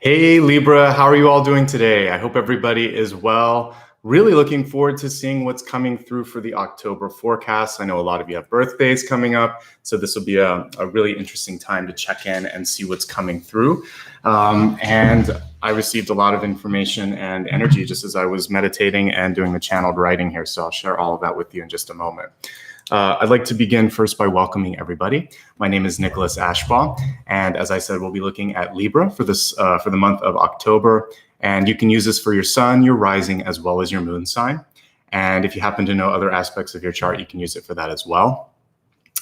Hey Libra, how are you all doing today? I hope everybody is well. Really looking forward to seeing what's coming through for the October forecast. I know a lot of you have birthdays coming up, so this will be a really interesting time to check in and see what's coming through. And I received a lot of information and energy just as I was meditating and doing the channeled writing here, so I'll share all of that with you in just a moment. I'd like to begin first by welcoming everybody. My name is Nicholas Ashbaugh, and as I said, we'll be looking at Libra for the month of October. And you can use this for your sun, your rising, as well as your moon sign. And if you happen to know other aspects of your chart, you can use it for that as well.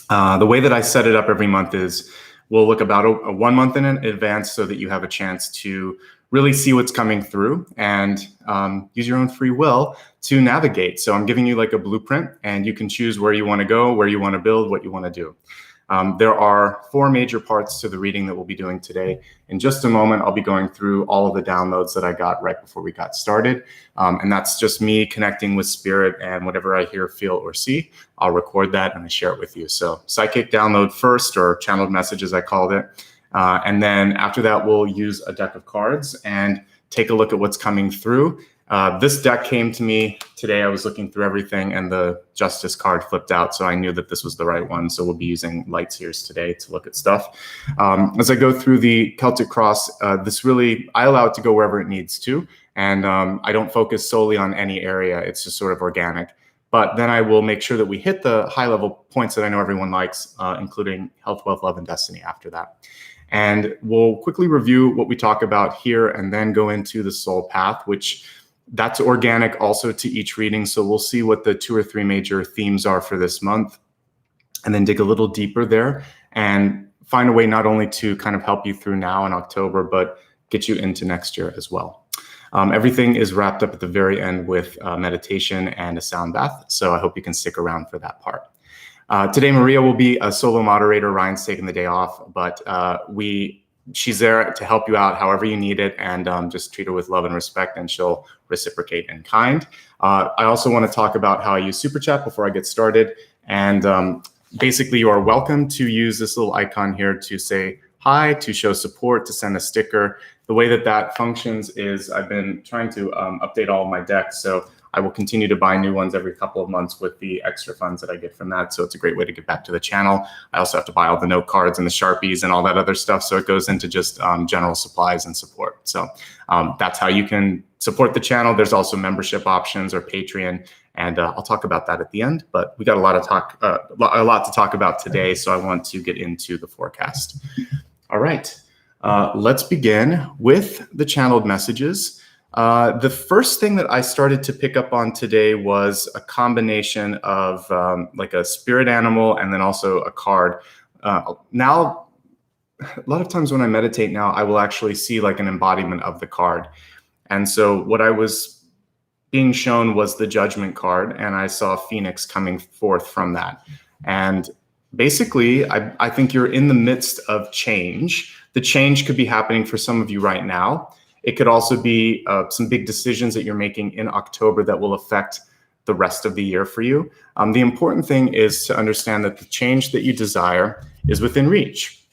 The way that I set it up every month is we'll look about a 1 month in advance so that you have a chance to really see what's coming through and use your own free will to navigate. So I'm giving you like a blueprint, and you can choose where you want to go, where you want to build, what you want to do. There are 4 major parts to the reading that we'll be doing today. In just a moment, I'll be going through all of the downloads that I got right before we got started. And that's just me connecting with spirit, and whatever I hear, feel, or see, I'll record that and I share it with you. So psychic download first, or channeled message as I called it. And then after that, we'll use a deck of cards and take a look at what's coming through. This deck came to me today. I was looking through everything and the Justice card flipped out, so I knew that this was the right one. So we'll be using light seers today to look at stuff. As I go through the Celtic Cross, I allow it to go wherever it needs to. And I don't focus solely on any area. It's just sort of organic. But then I will make sure that we hit the high-level points that I know everyone likes, including health, wealth, love, and destiny after that. And we'll quickly review what we talk about here and then go into the soul path, which that's organic also to each reading. So we'll see what the 2 or 3 major themes are for this month, and then dig a little deeper there and find a way not only to kind of help you through now in October, but get you into next year as well. Everything is wrapped up at the very end with meditation and a sound bath. So I hope you can stick around for that part. Today, Maria will be a solo moderator. Ryan's taking the day off, but she's there to help you out however you need it, and just treat her with love and respect, and she'll reciprocate in kind. I also want to talk about how I use Super Chat before I get started. And basically, you are welcome to use this little icon here to say hi, to show support, to send a sticker. The way that that functions is I've been trying to update all of my decks, so I will continue to buy new ones every couple of months with the extra funds that I get from that. So it's a great way to get back to the channel. I also have to buy all the note cards and the Sharpies and all that other stuff. So it goes into just general supplies and support. So that's how you can support the channel. There's also membership options or Patreon. And I'll talk about that at the end. But we got a lot to talk about today. So I want to get into the forecast. All right. Let's begin with the channeled messages. The first thing that I started to pick up on today was a combination of like a spirit animal and then also a card. Now, a lot of times when I meditate now, I will actually see like an embodiment of the card. And so what I was being shown was the Judgment card, and I saw a phoenix coming forth from that. And basically, I think you're in the midst of change. The change could be happening for some of you right now. It could also be some big decisions that you're making in October that will affect the rest of the year for you. The important thing is to understand that the change that you desire is within reach.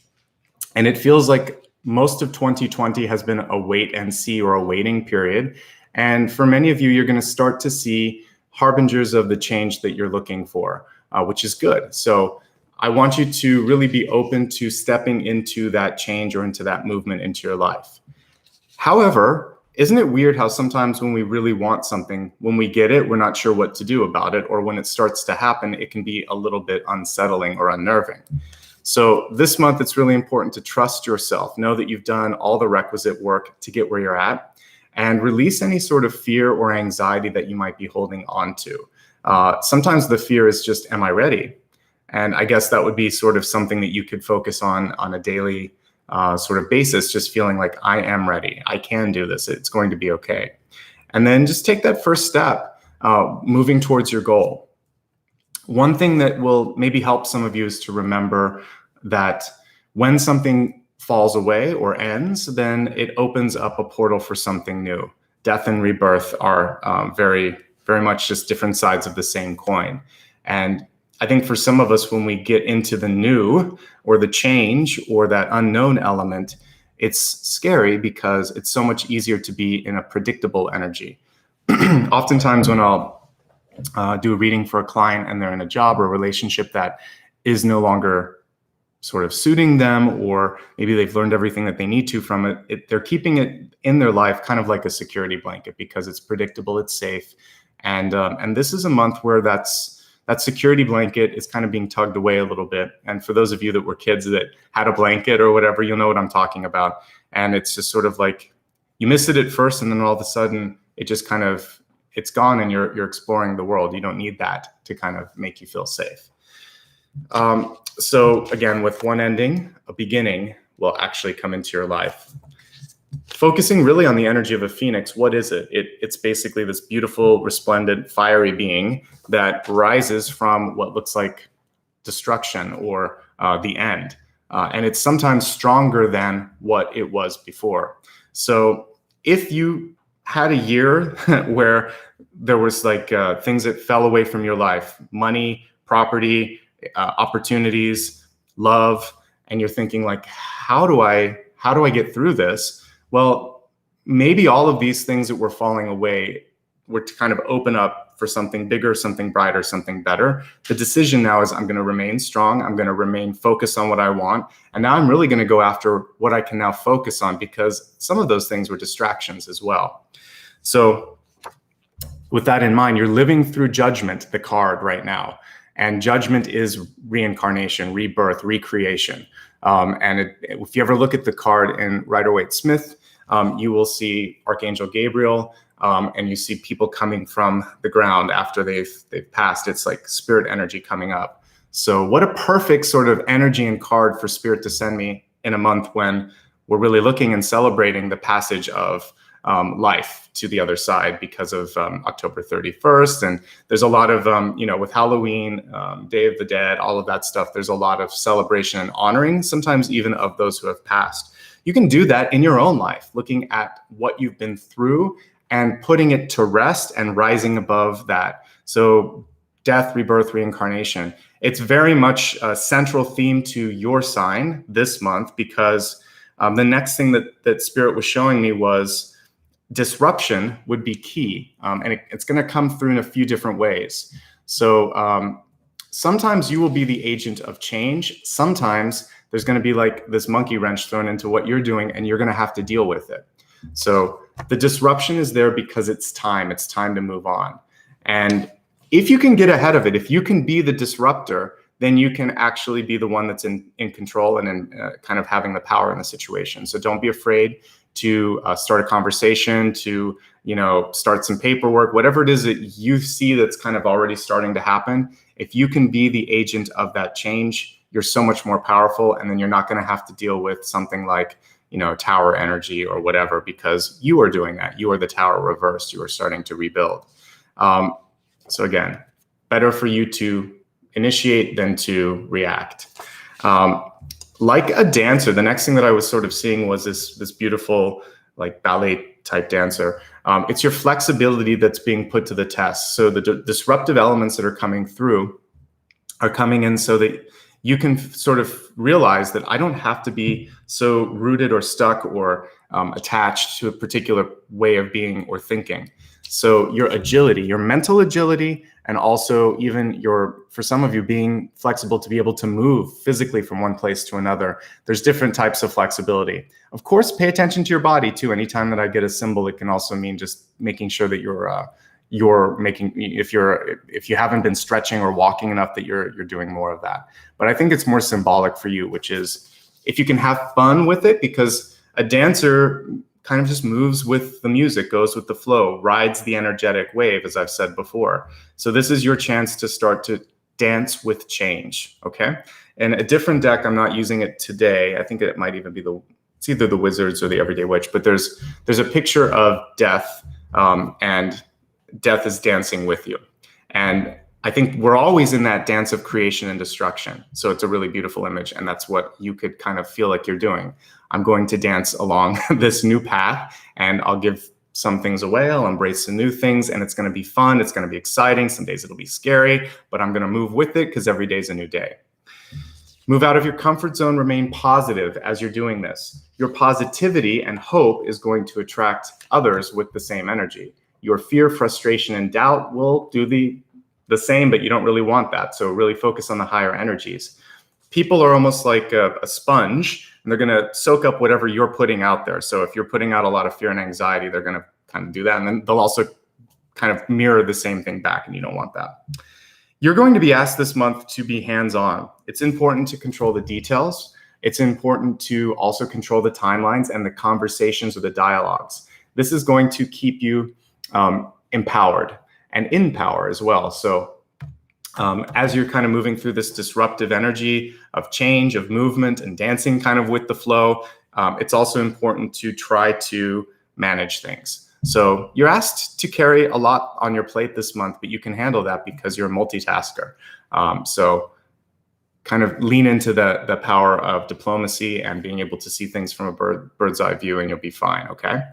And it feels like most of 2020 has been a wait and see or a waiting period. And for many of you, you're going to start to see harbingers of the change that you're looking for, which is good. So I want you to really be open to stepping into that change or into that movement into your life. However, isn't it weird how sometimes when we really want something, when we get it, we're not sure what to do about it, or when it starts to happen, it can be a little bit unsettling or unnerving. So this month, it's really important to trust yourself. Know that you've done all the requisite work to get where you're at, and release any sort of fear or anxiety that you might be holding on to. Sometimes the fear is just, am I ready? And I guess that would be sort of something that you could focus on a daily sort of basis, just feeling like I am ready. I can do this. It's going to be okay. And then just take that first step, moving towards your goal. One thing that will maybe help some of you is to remember that when something falls away or ends, then it opens up a portal for something new. Death and rebirth are very, very much just different sides of the same coin. And I think for some of us, when we get into the new or the change or that unknown element, it's scary because it's so much easier to be in a predictable energy. Oftentimes when I'll do a reading for a client and they're in a job or a relationship that is no longer sort of suiting them, or maybe they've learned everything that they need to from it, they're keeping it in their life kind of like a security blanket because it's predictable, it's safe. And this is a month where that security blanket is kind of being tugged away a little bit. And for those of you that were kids that had a blanket or whatever, you'll know what I'm talking about. And it's just sort of like you miss it at first, and then all of a sudden it just kind of, it's gone, and you're exploring the world. You don't need that to kind of make you feel safe. So again, with one ending, a beginning will actually come into your life. Focusing really on the energy of a phoenix, what is it? It's basically this beautiful, resplendent, fiery being that rises from what looks like destruction or the end. And it's sometimes stronger than what it was before. So if you had a year where there was like things that fell away from your life, money, property, opportunities, love, and you're thinking like, how do I get through this? Well, maybe all of these things that were falling away were to kind of open up for something bigger, something brighter, something better. The decision now is I'm going to remain strong. I'm going to remain focused on what I want. And now I'm really going to go after what I can now focus on, because some of those things were distractions as well. So with that in mind, you're living through Judgment, the card right now. And Judgment is reincarnation, rebirth, recreation. If you ever look at the card in Rider-Waite-Smith, you will see Archangel Gabriel, and you see people coming from the ground after they've passed. It's like spirit energy coming up. So what a perfect sort of energy and card for spirit to send me in a month when we're really looking and celebrating the passage of life to the other side because of October 31st. And there's a lot of, with Halloween, Day of the Dead, all of that stuff, there's a lot of celebration and honoring, sometimes even of those who have passed. You can do that in your own life, looking at what you've been through and putting it to rest and rising above that. So death, rebirth, reincarnation. It's very much a central theme to your sign this month, because the next thing that Spirit was showing me was disruption would be key. And it's going to come through in a few different ways. So sometimes you will be the agent of change. Sometimes there's going to be like this monkey wrench thrown into what you're doing, and you're going to have to deal with it. So the disruption is there because it's time to move on. And if you can get ahead of it, if you can be the disruptor, then you can actually be the one that's in control and in kind of having the power in the situation. So don't be afraid to start a conversation, to start some paperwork, whatever it is that you see that's kind of already starting to happen. If you can be the agent of that change, you're so much more powerful, and then you're not going to have to deal with something like tower energy or whatever, because you are doing that. You are the tower reversed. You are starting to rebuild. So again, better for you to initiate than to react. Like a dancer, the next thing that I was sort of seeing was this beautiful like ballet type dancer. It's your flexibility that's being put to the test. So the disruptive elements that are coming through are coming in so that you can sort of realize that I don't have to be so rooted or stuck or attached to a particular way of being or thinking. So your agility, your mental agility, and also even for some of you, being flexible to be able to move physically from one place to another. There's different types of flexibility. Of course, pay attention to your body too. Anytime that I get a symbol, it can also mean just making sure that you're making, if you haven't been stretching or walking enough, that you're doing more of that. But I think it's more symbolic for you, which is if you can have fun with it, because a dancer kind of just moves with the music, goes with the flow, rides the energetic wave, as I've said before. So this is your chance to start to dance with change, okay? And a different deck, I'm not using it today. I think it might even be it's either the Wizards or the Everyday Witch, but there's a picture of death, and death is dancing with you. And I think we're always in that dance of creation and destruction. So it's a really beautiful image, and that's what you could kind of feel like you're doing. I'm going to dance along this new path, and I'll give some things away. I'll embrace some new things, and it's going to be fun. It's going to be exciting. Some days it'll be scary, but I'm going to move with it because every day is a new day. Move out of your comfort zone, remain positive as you're doing this. Your positivity and hope is going to attract others with the same energy. Your fear, frustration, and doubt will do the same, but you don't really want that. So really focus on the higher energies. People are almost like a sponge, and they're going to soak up whatever you're putting out there. So if you're putting out a lot of fear and anxiety, they're going to kind of do that. And then they'll also kind of mirror the same thing back, and you don't want that. You're going to be asked this month to be hands-on. It's important to control the details. It's important to also control the timelines and the conversations or the dialogues. This is going to keep you empowered and in power as well. So as you're kind of moving through this disruptive energy of change, of movement and dancing kind of with the flow, it's also important to try to manage things. So you're asked to carry a lot on your plate this month, but you can handle that because you're a multitasker. So kind of lean into the power of diplomacy and being able to see things from a bird's eye view, and you'll be fine, okay?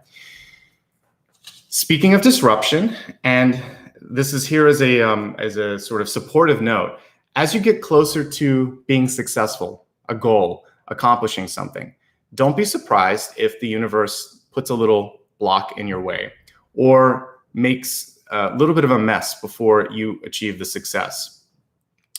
Speaking of disruption, and this is here as a sort of supportive note, as you get closer to being successful, a goal, accomplishing something, don't be surprised if the universe puts a little block in your way or makes a little bit of a mess before you achieve the success.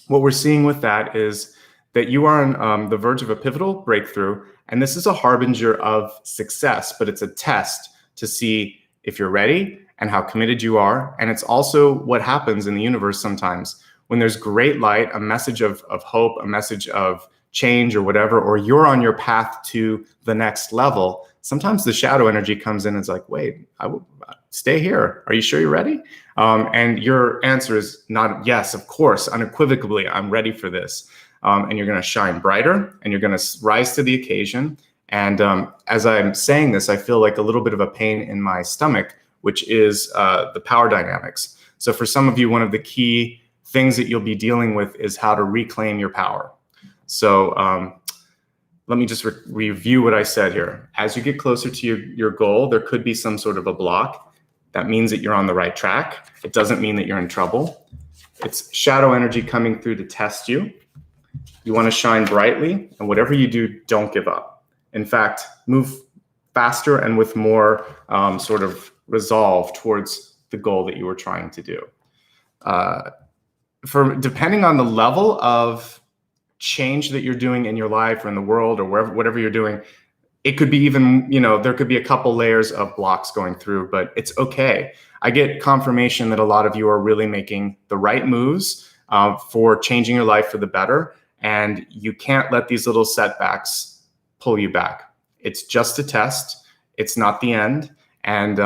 What we're seeing with that is that you are on the verge of a pivotal breakthrough, and this is a harbinger of success, but it's a test to see if you're ready and how committed you are. And it's also what happens in the universe sometimes when there's great light, a message of hope, a message of change or whatever, or you're on your path to the next level. Sometimes the shadow energy comes in and it's like, wait, I will stay here. Are you sure you're ready? And your answer is not yes, of course, unequivocally, I'm ready for this. And you're going to shine brighter and you're going to rise to the occasion. And as I'm saying this, I feel like a little bit of a pain in my stomach, which is the power dynamics. So for some of you, one of the key things that you'll be dealing with is how to reclaim your power. So let me just review what I said here. As you get closer to your goal, there could be some sort of a block. That means that you're on the right track. It doesn't mean that you're in trouble. It's shadow energy coming through to test you. You want to shine brightly, and whatever you do, don't give up. In fact, move faster and with more sort of resolve towards the goal that you were trying to do. Depending on the level of change that you're doing in your life or in the world or whatever you're doing, it could be even, there could be a couple layers of blocks going through, but it's okay. I get confirmation that a lot of you are really making the right moves for changing your life for the better. And you can't let these little setbacks pull you back. It's just a test. It's not the end. And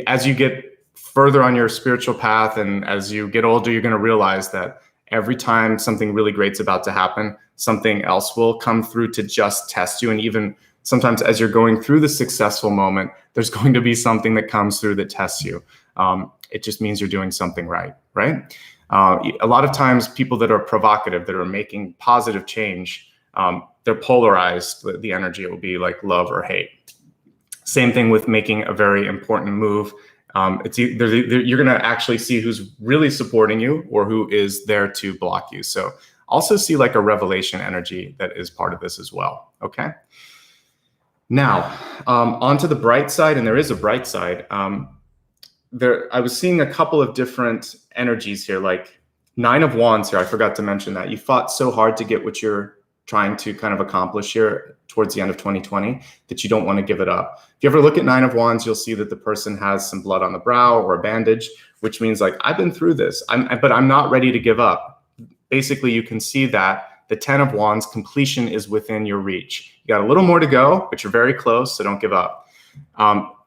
as you get further on your spiritual path and as you get older, you're going to realize that every time something really great's about to happen, something else will come through to just test you. And even sometimes as you're going through the successful moment, there's going to be something that comes through that tests you. It just means you're doing something right? A lot of times people that are provocative, that are making positive change, they're polarized. The energy will be like love or hate. Same thing with making a very important move. You're going to actually see who's really supporting you or who is there to block you. So also see like a revelation energy that is part of this as well. Okay. Now, onto the bright side, and there is a bright side. I was seeing a couple of different energies here, like 9 of Wands here. I forgot to mention that. You fought so hard to get what you're trying to kind of accomplish here towards the end of 2020 that you don't want to give it up. If you ever look at 9 of Wands, you'll see that the person has some blood on the brow or a bandage, which means like, I've been through this, but I'm not ready to give up. Basically, you can see that the 10 of Wands, completion is within your reach. You got a little more to go, but you're very close, so don't give up.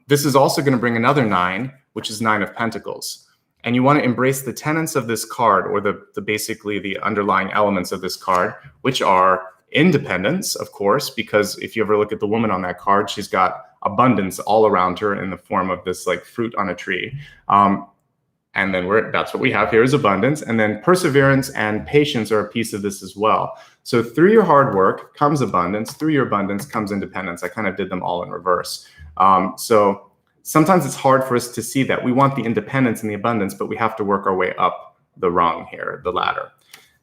This is also going to bring another 9, which is 9 of Pentacles. And you want to embrace the tenets of this card, or basically the underlying elements of this card, which are independence, of course, because if you ever look at the woman on that card, she's got abundance all around her in the form of this like fruit on a tree. And then that's what we have here is abundance. And then perseverance and patience are a piece of this as well. So through your hard work comes abundance. Through your abundance comes independence. I kind of did them all in reverse. So sometimes it's hard for us to see that. We want the independence and the abundance, but we have to work our way up the rung here, the ladder.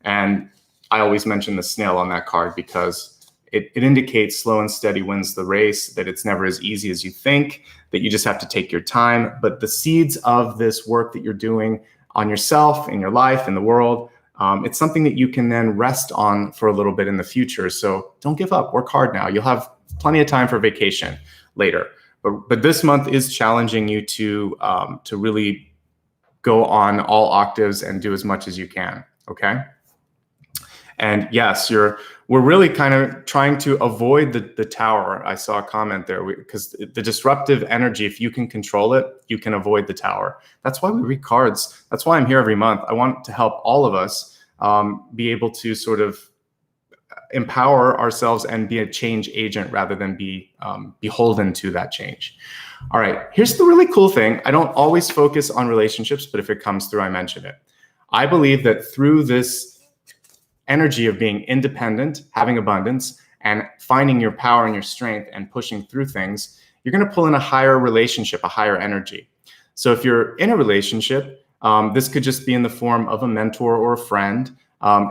And I always mention the snail on that card because it indicates slow and steady wins the race, that it's never as easy as you think, that you just have to take your time. But the seeds of this work that you're doing on yourself, in your life, in the world, it's something that you can then rest on for a little bit in the future. So don't give up, work hard now. You'll have plenty of time for vacation later. But this month is challenging you to really go on all octaves and do as much as you can, okay? And yes, we're really kind of trying to avoid the tower. I saw a comment there because the disruptive energy, if you can control it, you can avoid the tower. That's why we read cards. That's why I'm here every month. I want to help all of us be able to sort of empower ourselves and be a change agent rather than be beholden to that change. All right, here's the really cool thing. I don't always focus on relationships, but if it comes through, I mention it. I believe that through this energy of being independent, having abundance, and finding your power and your strength and pushing through things, you're going to pull in a higher relationship, a higher energy. So if you're in a relationship, this could just be in the form of a mentor or a friend.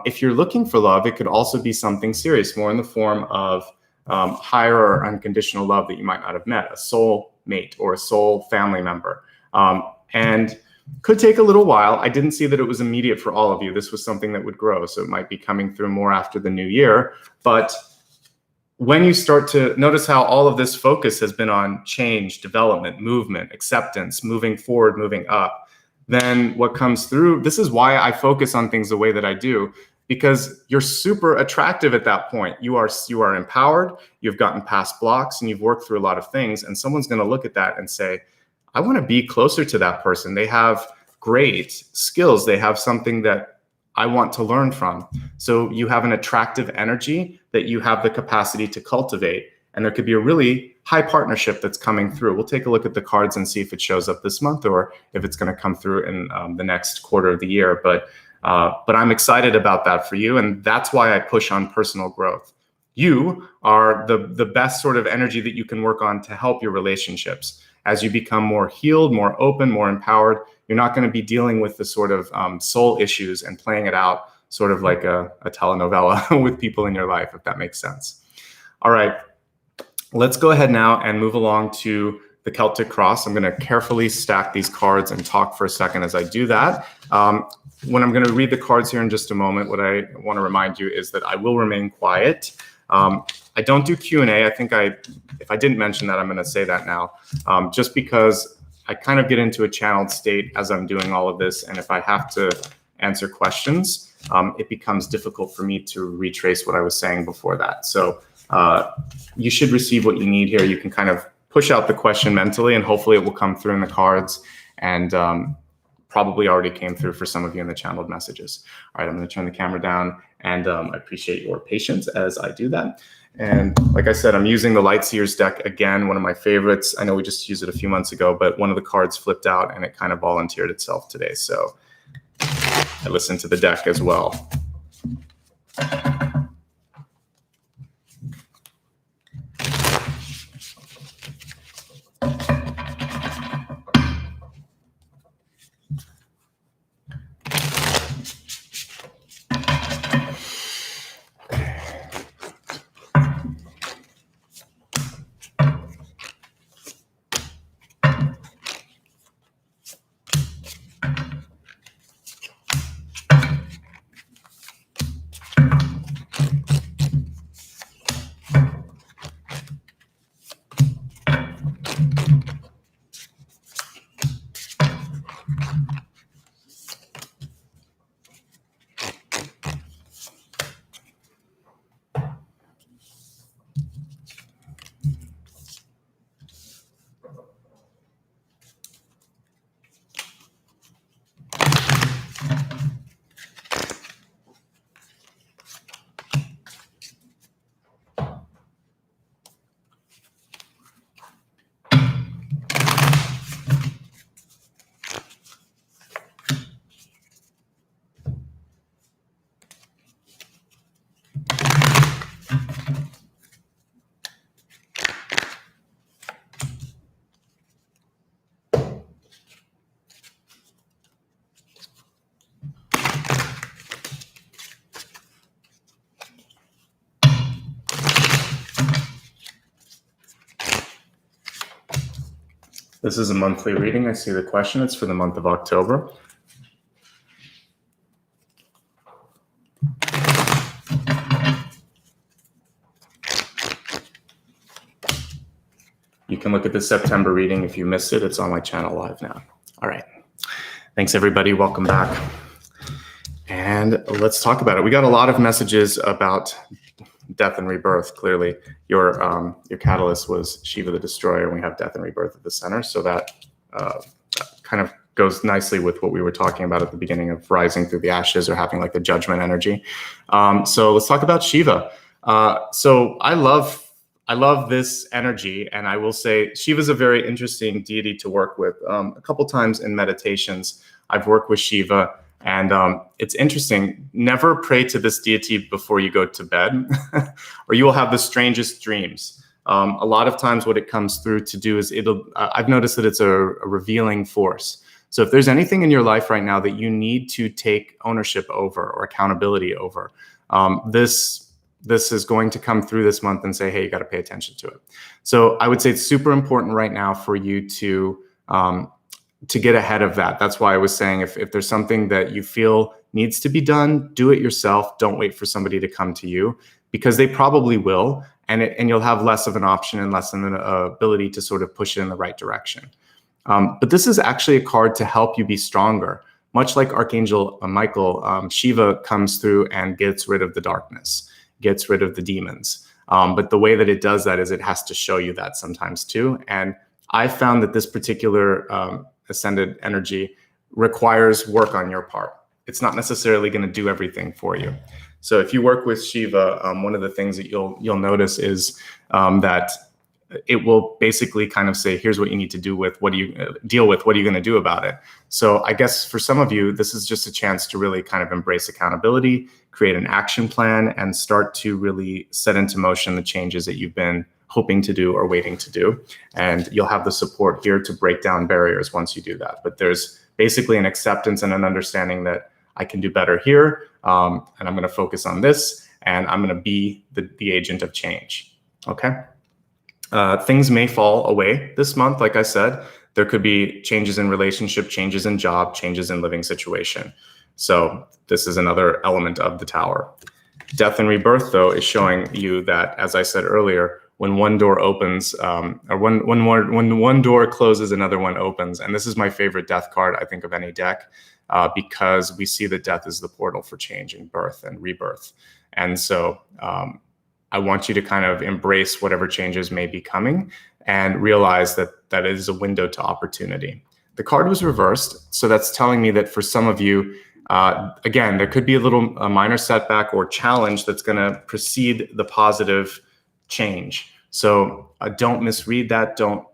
If you're looking for love, it could also be something serious, more in the form of higher or unconditional love that you might not have met, a soul mate or a soul family member. And could take a little while. I didn't see that it was immediate for all of you. This was something that would grow, so it might be coming through more after the new year. But when you start to notice how all of this focus has been on change, development, movement, acceptance, moving forward, moving up, then what comes through, this is why I focus on things the way that I do, because you're super attractive at that point. You are empowered, you've gotten past blocks, and you've worked through a lot of things, and someone's going to look at that and say, I want to be closer to that person. They have great skills. They have something that I want to learn from. So you have an attractive energy that you have the capacity to cultivate. And there could be a really high partnership that's coming through. We'll take a look at the cards and see if it shows up this month or if it's going to come through in the next quarter of the year. But I'm excited about that for you. And that's why I push on personal growth. You are the best sort of energy that you can work on to help your relationships. As you become more healed, more open, more empowered, you're not going to be dealing with the sort of soul issues and playing it out sort of like a telenovela with people in your life, if that makes sense. All right, let's go ahead now and move along to the Celtic Cross. I'm going to carefully stack these cards and talk for a second as I do that. When I'm going to read the cards here in just a moment, what I want to remind you is that I will remain quiet. I don't do Q&A. I think if I didn't mention that, I'm going to say that now, just because I kind of get into a channeled state as I'm doing all of this. And if I have to answer questions, it becomes difficult for me to retrace what I was saying before that. So you should receive what you need here. You can kind of push out the question mentally, and hopefully it will come through in the cards, and probably already came through for some of you in the channeled messages. All right, I'm going to turn the camera down, and I appreciate your patience as I do that. And like I said, I'm using the Lightseers deck again, one of my favorites. I know we just used it a few months ago, but one of the cards flipped out and it kind of volunteered itself today. So I listened to the deck as well. This is a monthly reading. I see the question. It's for the month of October. You can look at the September reading if you missed it. It's on my channel live now. All right. Thanks, everybody. Welcome back. And let's talk about it. We got a lot of messages about death and rebirth. Clearly, your catalyst was Shiva the Destroyer, and we have death and rebirth at the center. So that kind of goes nicely with what we were talking about at the beginning of rising through the ashes or having like the judgment energy. So let's talk about Shiva. So I love this energy, and I will say Shiva is a very interesting deity to work with. A couple times in meditations, I've worked with Shiva, and it's interesting. Never pray to this deity before you go to bed, or you will have the strangest dreams. A lot of times what it comes through to do is I've noticed that it's a revealing force. So if there's anything in your life right now that you need to take ownership over or accountability over, this is going to come through this month and say, hey, you got to pay attention to it. So I would say it's super important right now for you to get ahead of that. That's why I was saying if there's something that you feel needs to be done, do it yourself. Don't wait for somebody to come to you, because they probably will, and you'll have less of an option and less of an ability to sort of push it in the right direction. But this is actually a card to help you be stronger. Much like Archangel Michael, Shiva comes through and gets rid of the darkness, gets rid of the demons. But the way that it does that is it has to show you that sometimes too. And I found that this particular ascended energy requires work on your part. It's not necessarily going to do everything for you. So if you work with Shiva, one of the things that you'll notice is that it will basically kind of say, here's what you need to do with, what do you deal with, what are you going to do about it? So I guess for some of you, this is just a chance to really kind of embrace accountability, create an action plan, and start to really set into motion the changes that you've been hoping to do or waiting to do. And you'll have the support here to break down barriers once you do that. But there's basically an acceptance and an understanding that I can do better here, and I'm going to focus on this, and I'm going to be the agent of change. Okay. Things may fall away this month. Like I said, there could be changes in relationship, changes in job, changes in living situation. So this is another element of the tower. Death and rebirth, though, is showing you that, as I said earlier, when one door opens, or when one door closes, another one opens. And this is my favorite death card, I think, of any deck, because we see that death is the portal for change and birth and rebirth. And so I want you to kind of embrace whatever changes may be coming and realize that that is a window to opportunity. The card was reversed, so that's telling me that for some of you, again, there could be a minor setback or challenge that's going to precede the positive change. So don't misread that. Don't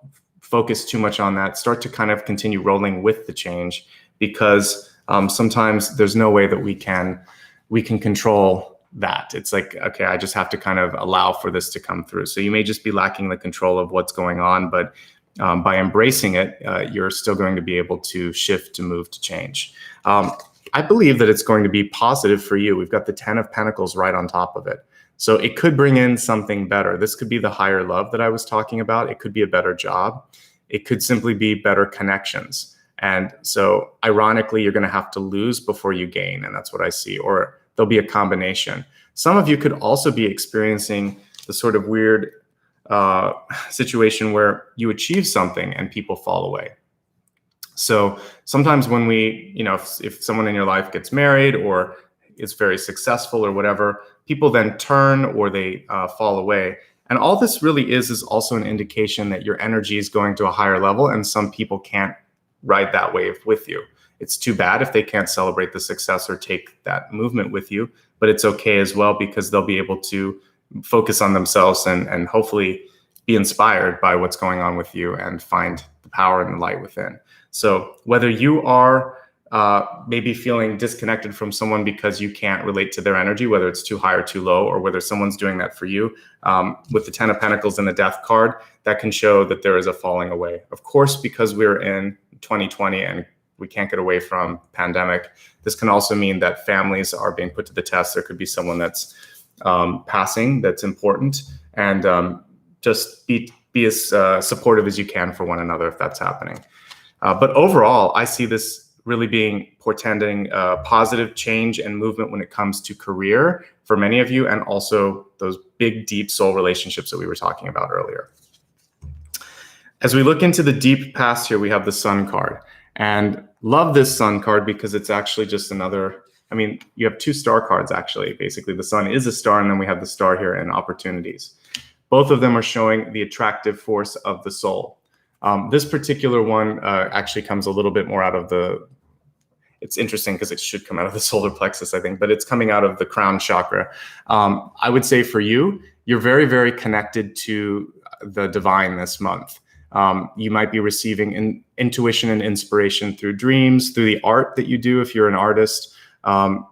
focus too much on that. Start to kind of continue rolling with the change, because sometimes there's no way that we can control that. It's like, okay, I just have to kind of allow for this to come through. So you may just be lacking the control of what's going on, but by embracing it, you're still going to be able to shift, to move, to change. I believe that it's going to be positive for you. We've got the 10 of Pentacles right on top of it. So it could bring in something better. This could be the higher love that I was talking about. It could be a better job. It could simply be better connections. And so ironically, you're going to have to lose before you gain. And that's what I see. Or there'll be a combination. Some of you could also be experiencing the sort of weird situation where you achieve something and people fall away. So sometimes when we, if someone in your life gets married or is very successful or whatever, people then turn or they fall away. And all this really is also an indication that your energy is going to a higher level, and some people can't ride that wave with you. It's too bad if they can't celebrate the success or take that movement with you, but it's okay as well, because they'll be able to focus on themselves and hopefully be inspired by what's going on with you and find the power and the light within. So whether you are maybe feeling disconnected from someone because you can't relate to their energy, whether it's too high or too low, or whether someone's doing that for you, with the 10 of Pentacles and the Death card, that can show that there is a falling away. Of course, because we're in 2020 and we can't get away from pandemic, this can also mean that families are being put to the test. There could be someone that's passing that's important, and just be be as supportive as you can for one another if that's happening. But overall, I see this really being portending positive change and movement when it comes to career for many of you, and also those big, deep soul relationships that we were talking about earlier. As we look into the deep past here, we have the Sun card. And love this Sun card because it's actually just another, I mean, you have two star cards actually. Basically, the Sun is a star, and then we have the star here in opportunities. Both of them are showing the attractive force of the soul. This particular one actually comes a little bit more out of the, it's interesting because it should come out of the solar plexus, I think, but it's coming out of the crown chakra. I would say for you, you're very, very connected to the divine this month. You might be receiving intuition and inspiration through dreams, through the art that you do if you're an artist.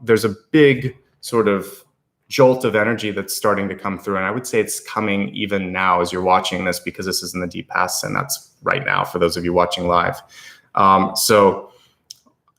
There's a big sort of jolt of energy that's starting to come through. And I would say it's coming even now as you're watching this, because this is in the deep past, and that's right now for those of you watching live. So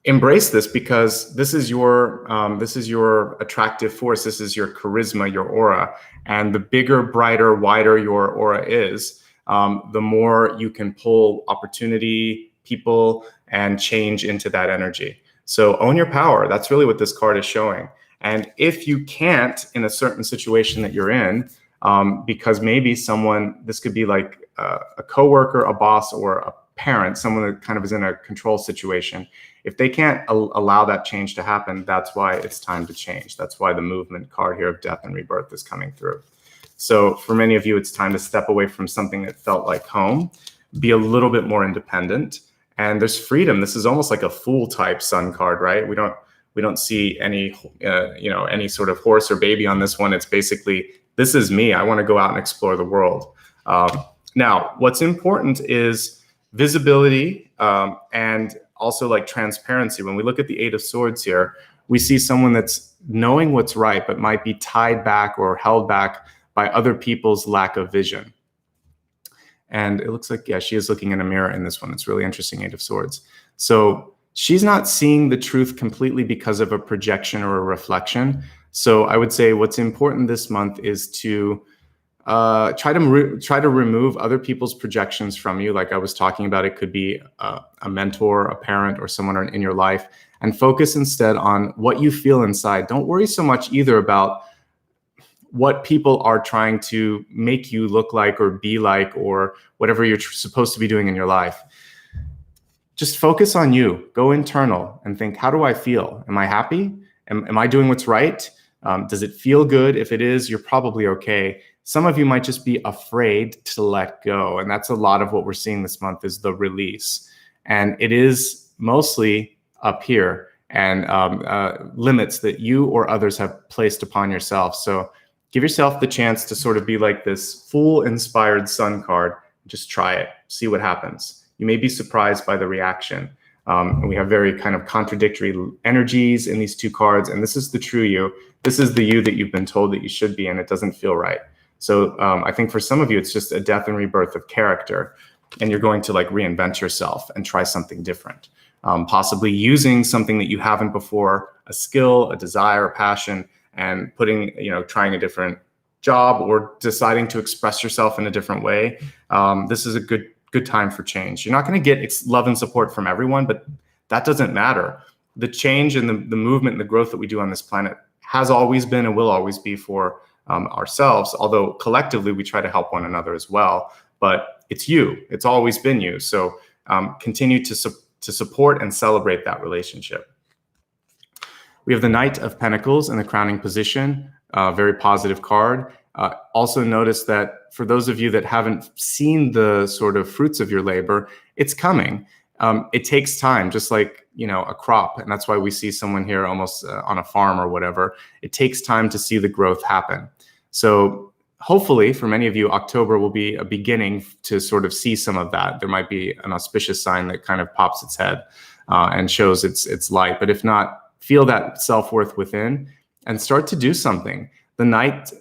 embrace this, because this is your attractive force. This is your charisma, your aura. And the bigger, brighter, wider your aura is, the more you can pull opportunity, people, and change into that energy. So own your power. That's really what this card is showing. And if you can't in a certain situation that you're in, because maybe someone, this could be like a coworker, a boss, or a parent, someone that kind of is in a control situation. If they can't allow that change to happen, that's why it's time to change. That's why the movement card here of death and rebirth is coming through. So for many of you, it's time to step away from something that felt like home, be a little bit more independent, and there's freedom. This is almost like a Fool type Sun card, right? We don't see any, any sort of horse or baby on this one. It's basically, this is me. I want to go out and explore the world. Now, what's important is visibility and also like transparency. When we look at the Eight of Swords here, we see someone that's knowing what's right, but might be tied back or held back by other people's lack of vision. And it looks like, yeah, she is looking in a mirror in this one. It's really interesting, Eight of Swords. So she's not seeing the truth completely because of a projection or a reflection. So I would say what's important this month is to try to remove other people's projections from you. Like I was talking about, it could be a mentor, a parent, or someone in your life, and focus instead on what you feel inside. Don't worry so much either about what people are trying to make you look like or be like, or whatever you're supposed to be doing in your life. Just focus on you. Go internal and think, how do I feel? Am I happy? Am I doing what's right? Does it feel good? If it is, you're probably okay. Some of you might just be afraid to let go. And that's a lot of what we're seeing this month, is the release. And it is mostly up here, and limits that you or others have placed upon yourself. So give yourself the chance to sort of be like this Fool-inspired Sun card. Just try it. See what happens. You may be surprised by the reaction. And we have very kind of contradictory energies in these two cards. And this is the true you. This is the you that you've been told that you should be, and it doesn't feel right. So I think for some of you, it's just a death and rebirth of character. And you're going to like reinvent yourself and try something different. Possibly using something that you haven't before, a skill, a desire, a passion, and trying a different job or deciding to express yourself in a different way. This is a good time for change. You're not going to get love and support from everyone, but that doesn't matter. The change and the movement and the growth that we do on this planet has always been and will always be for ourselves, although collectively we try to help one another as well. But it's you. It's always been you. So continue to support and celebrate that relationship. We have the Knight of Pentacles in the crowning position, very positive card. Also notice that for those of you that haven't seen the sort of fruits of your labor, it's coming. It takes time, just like, a crop. And that's why we see someone here almost on a farm or whatever. It takes time to see the growth happen. So hopefully for many of you, October will be a beginning to sort of see some of that. There might be an auspicious sign that kind of pops its head and shows its light. But if not, feel that self-worth within and start to do something. The Knight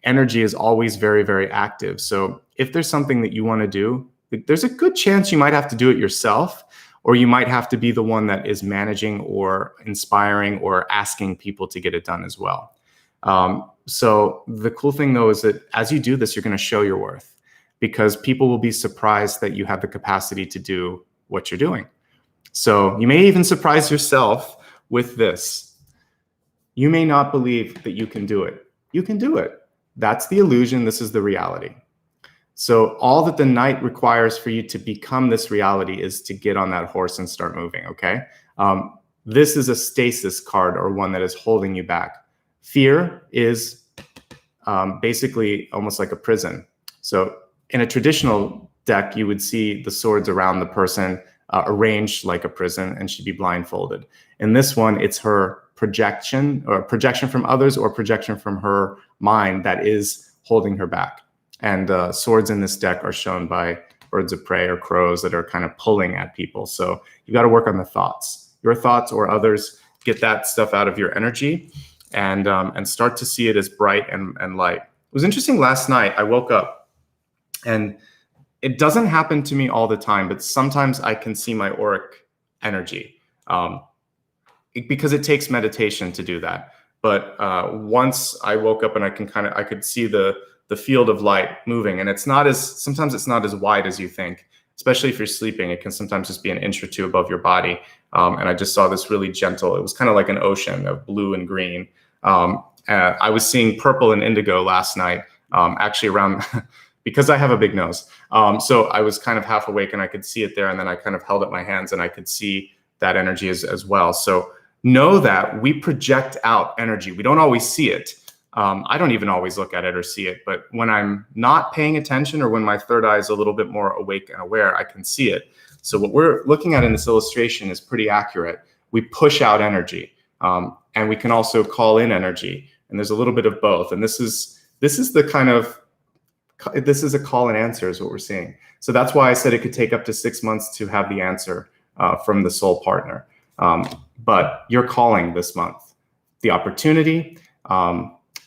energy is always very, very active. So if there's something that you want to do, there's a good chance you might have to do it yourself, or you might have to be the one that is managing or inspiring or asking people to get it done as well. So the cool thing though is that as you do this, you're going to show your worth. because people will be surprised that you have the capacity to do what you're doing. So you may even surprise yourself with this. You may not believe that you can do it. You can do it. That's the illusion. This is the reality. So all that the knight requires for you to become this reality is to get on that horse and start moving, okay? This is a stasis card, or one that is holding you back. Fear is basically almost like a prison. So in a traditional deck, you would see the swords around the person arranged like a prison, and she'd be blindfolded. In this one, it's her projection, or projection from others, or projection from her mind that is holding her back. And swords in this deck are shown by birds of prey or crows that are kind of pulling at people. So you got to work on the thoughts, your thoughts or others. Get that stuff out of your energy, and start to see it as bright and light. It was interesting last night. I woke up, and it doesn't happen to me all the time, but sometimes I can see my auric energy because it takes meditation to do that. But once I woke up and I could see the field of light moving, and sometimes it's not as wide as you think, especially if you're sleeping. It can sometimes just be an inch or two above your body. And I just saw this really gentle, it was kind of like an ocean of blue and green. I was seeing purple and indigo last night, actually around, because I have a big nose. So I was kind of half awake and I could see it there. And then I kind of held up my hands and I could see that energy as well. So know that we project out energy. We don't always see it. I don't even always look at it or see it, but when I'm not paying attention, or when my third eye is a little bit more awake and aware, I can see it. So what we're looking at in this illustration is pretty accurate. We push out energy, and we can also call in energy, and there's a little bit of both. And this is a call and answer is what we're seeing. So that's why I said it could take up to 6 months to have the answer from the soul partner. But you're calling this month. The opportunity,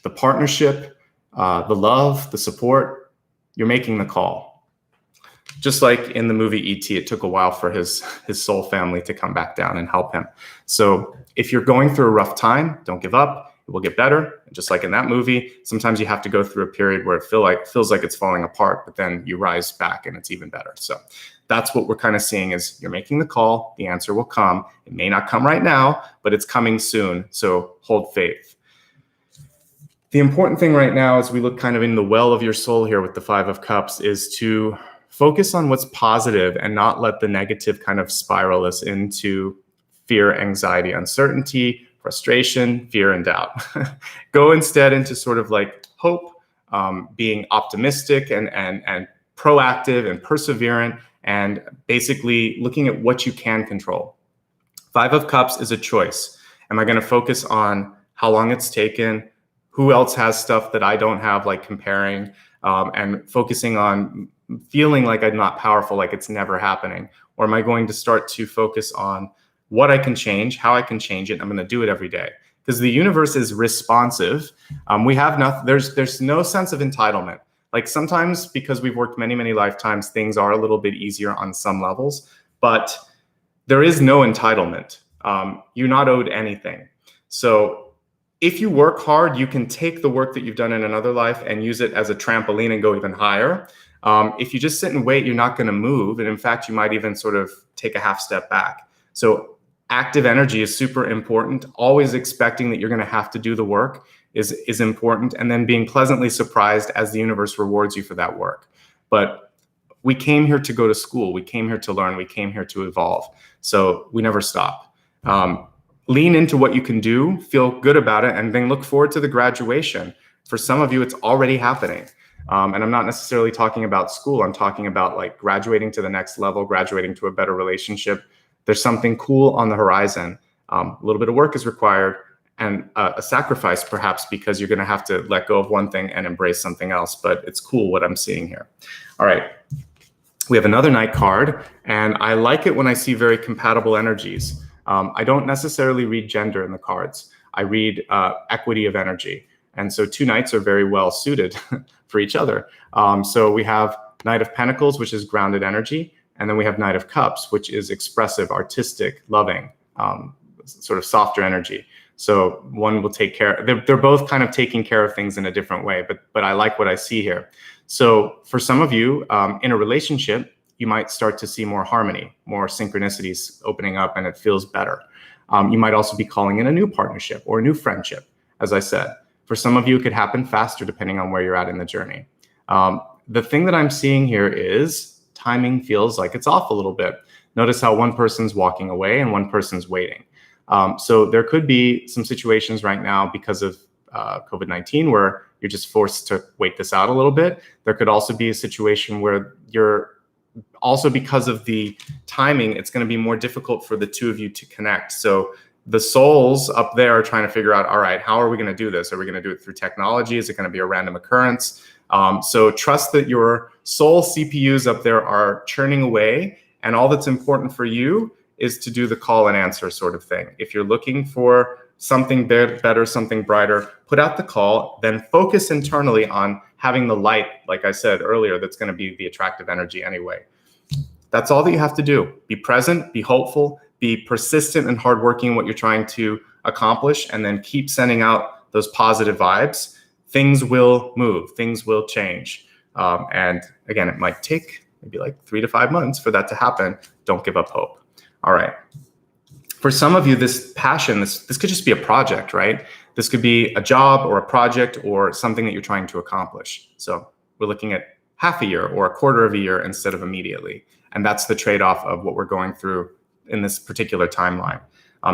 the partnership, the love, the support, you're making the call. Just like in the movie E.T., it took a while for his soul family to come back down and help him. So if you're going through a rough time, don't give up. It will get better. And just like in that movie, sometimes you have to go through a period where it feels like it's falling apart, but then you rise back and it's even better. So that's what we're kind of seeing is you're making the call. The answer will come. It may not come right now, but it's coming soon. So hold faith. The important thing right now, as we look kind of in the well of your soul here with the 5 of Cups, is to focus on what's positive and not let the negative kind of spiral us into fear, anxiety, uncertainty, frustration, fear, and doubt. Go instead into sort of like hope, being optimistic and proactive and perseverant, and basically looking at what you can control. 5 of Cups is a choice. Am I going to focus on how long it's taken? Who else has stuff that I don't have, like comparing, and focusing on feeling like I'm not powerful, like it's never happening? Or am I going to start to focus on what I can change, how I can change it? I'm going to do it every day, because the universe is responsive. We have nothing. There's no sense of entitlement. Like sometimes, because we've worked many, many lifetimes, things are a little bit easier on some levels, but there is no entitlement. You're not owed anything. So if you work hard, you can take the work that you've done in another life and use it as a trampoline and go even higher. If you just sit and wait, you're not going to move. And in fact, you might even sort of take a half step back. So active energy is super important. Always expecting that you're going to have to do the work is important. And then being pleasantly surprised as the universe rewards you for that work. But we came here to go to school. We came here to learn. We came here to evolve. So we never stop. Lean into what you can do, feel good about it, and then look forward to the graduation. For some of you, it's already happening. And I'm not necessarily talking about school. I'm talking about like graduating to the next level, graduating to a better relationship. There's something cool on the horizon. A little bit of work is required, and a sacrifice perhaps, because you're going to have to let go of one thing and embrace something else. But it's cool what I'm seeing here. All right. We have another Knight card, and I like it when I see very compatible energies. I don't necessarily read gender in the cards. I read equity of energy. And so 2 Knights are very well suited for each other. So we have Knight of Pentacles, which is grounded energy. And then we have Knight of Cups, which is expressive, artistic, loving, sort of softer energy. So one will take care. They're both kind of taking care of things in a different way, but I like what I see here. So for some of you in a relationship, you might start to see more harmony, more synchronicities opening up, and it feels better. You might also be calling in a new partnership or a new friendship, as I said. For some of you, it could happen faster depending on where you're at in the journey. The thing that I'm seeing here is timing feels like it's off a little bit. Notice how one person's walking away and one person's waiting. So there could be some situations right now because of COVID-19 where you're just forced to wait this out a little bit. There could also be a situation where you're also, because of the timing, it's going to be more difficult for the two of you to connect. So the souls up there are trying to figure out, all right, how are we going to do this? Are we going to do it through technology? Is it going to be a random occurrence? So trust that your soul CPUs up there are churning away, and all that's important for you is to do the call and answer sort of thing. If you're looking for something better, something brighter, put out the call, then focus internally on having the light, like I said earlier, that's going to be the attractive energy anyway. That's all that you have to do. Be present, be hopeful, be persistent and hardworking in what you're trying to accomplish, and then keep sending out those positive vibes. Things will move, things will change. And again, it might take maybe like 3 to 5 months for that to happen. Don't give up hope. All right. For some of you, this passion, this could just be a project, right? This could be a job or a project or something that you're trying to accomplish. So we're looking at half a year or a quarter of a year instead of immediately. And that's the trade-off of what we're going through in this particular timeline.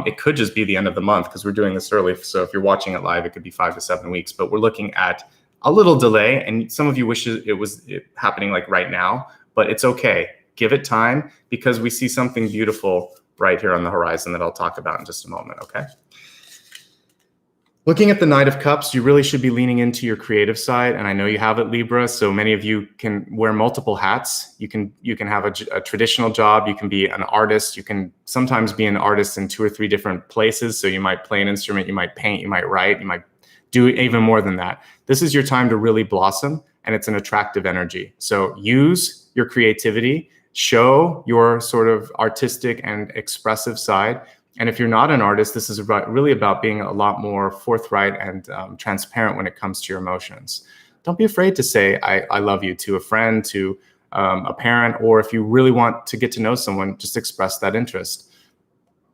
It could just be the end of the month because we're doing this early. So if you're watching it live, it could be 5 to 7 weeks, but we're looking at a little delay. And some of you wish it was happening like right now, but it's okay. Give it time because we see something beautiful right here on the horizon that I'll talk about in just a moment, okay? Looking at the Knight of Cups, you really should be leaning into your creative side. And I know you have it, Libra, so many of you can wear multiple hats. You can have a traditional job. You can be an artist. You can sometimes be an artist in 2 or 3 different places. So you might play an instrument, you might paint, you might write, you might do even more than that. This is your time to really blossom, and it's an attractive energy. So use your creativity, show your sort of artistic and expressive side. And if you're not an artist, this is really about being a lot more forthright and transparent when it comes to your emotions. Don't be afraid to say, I love you to a friend, to a parent, or if you really want to get to know someone, just express that interest.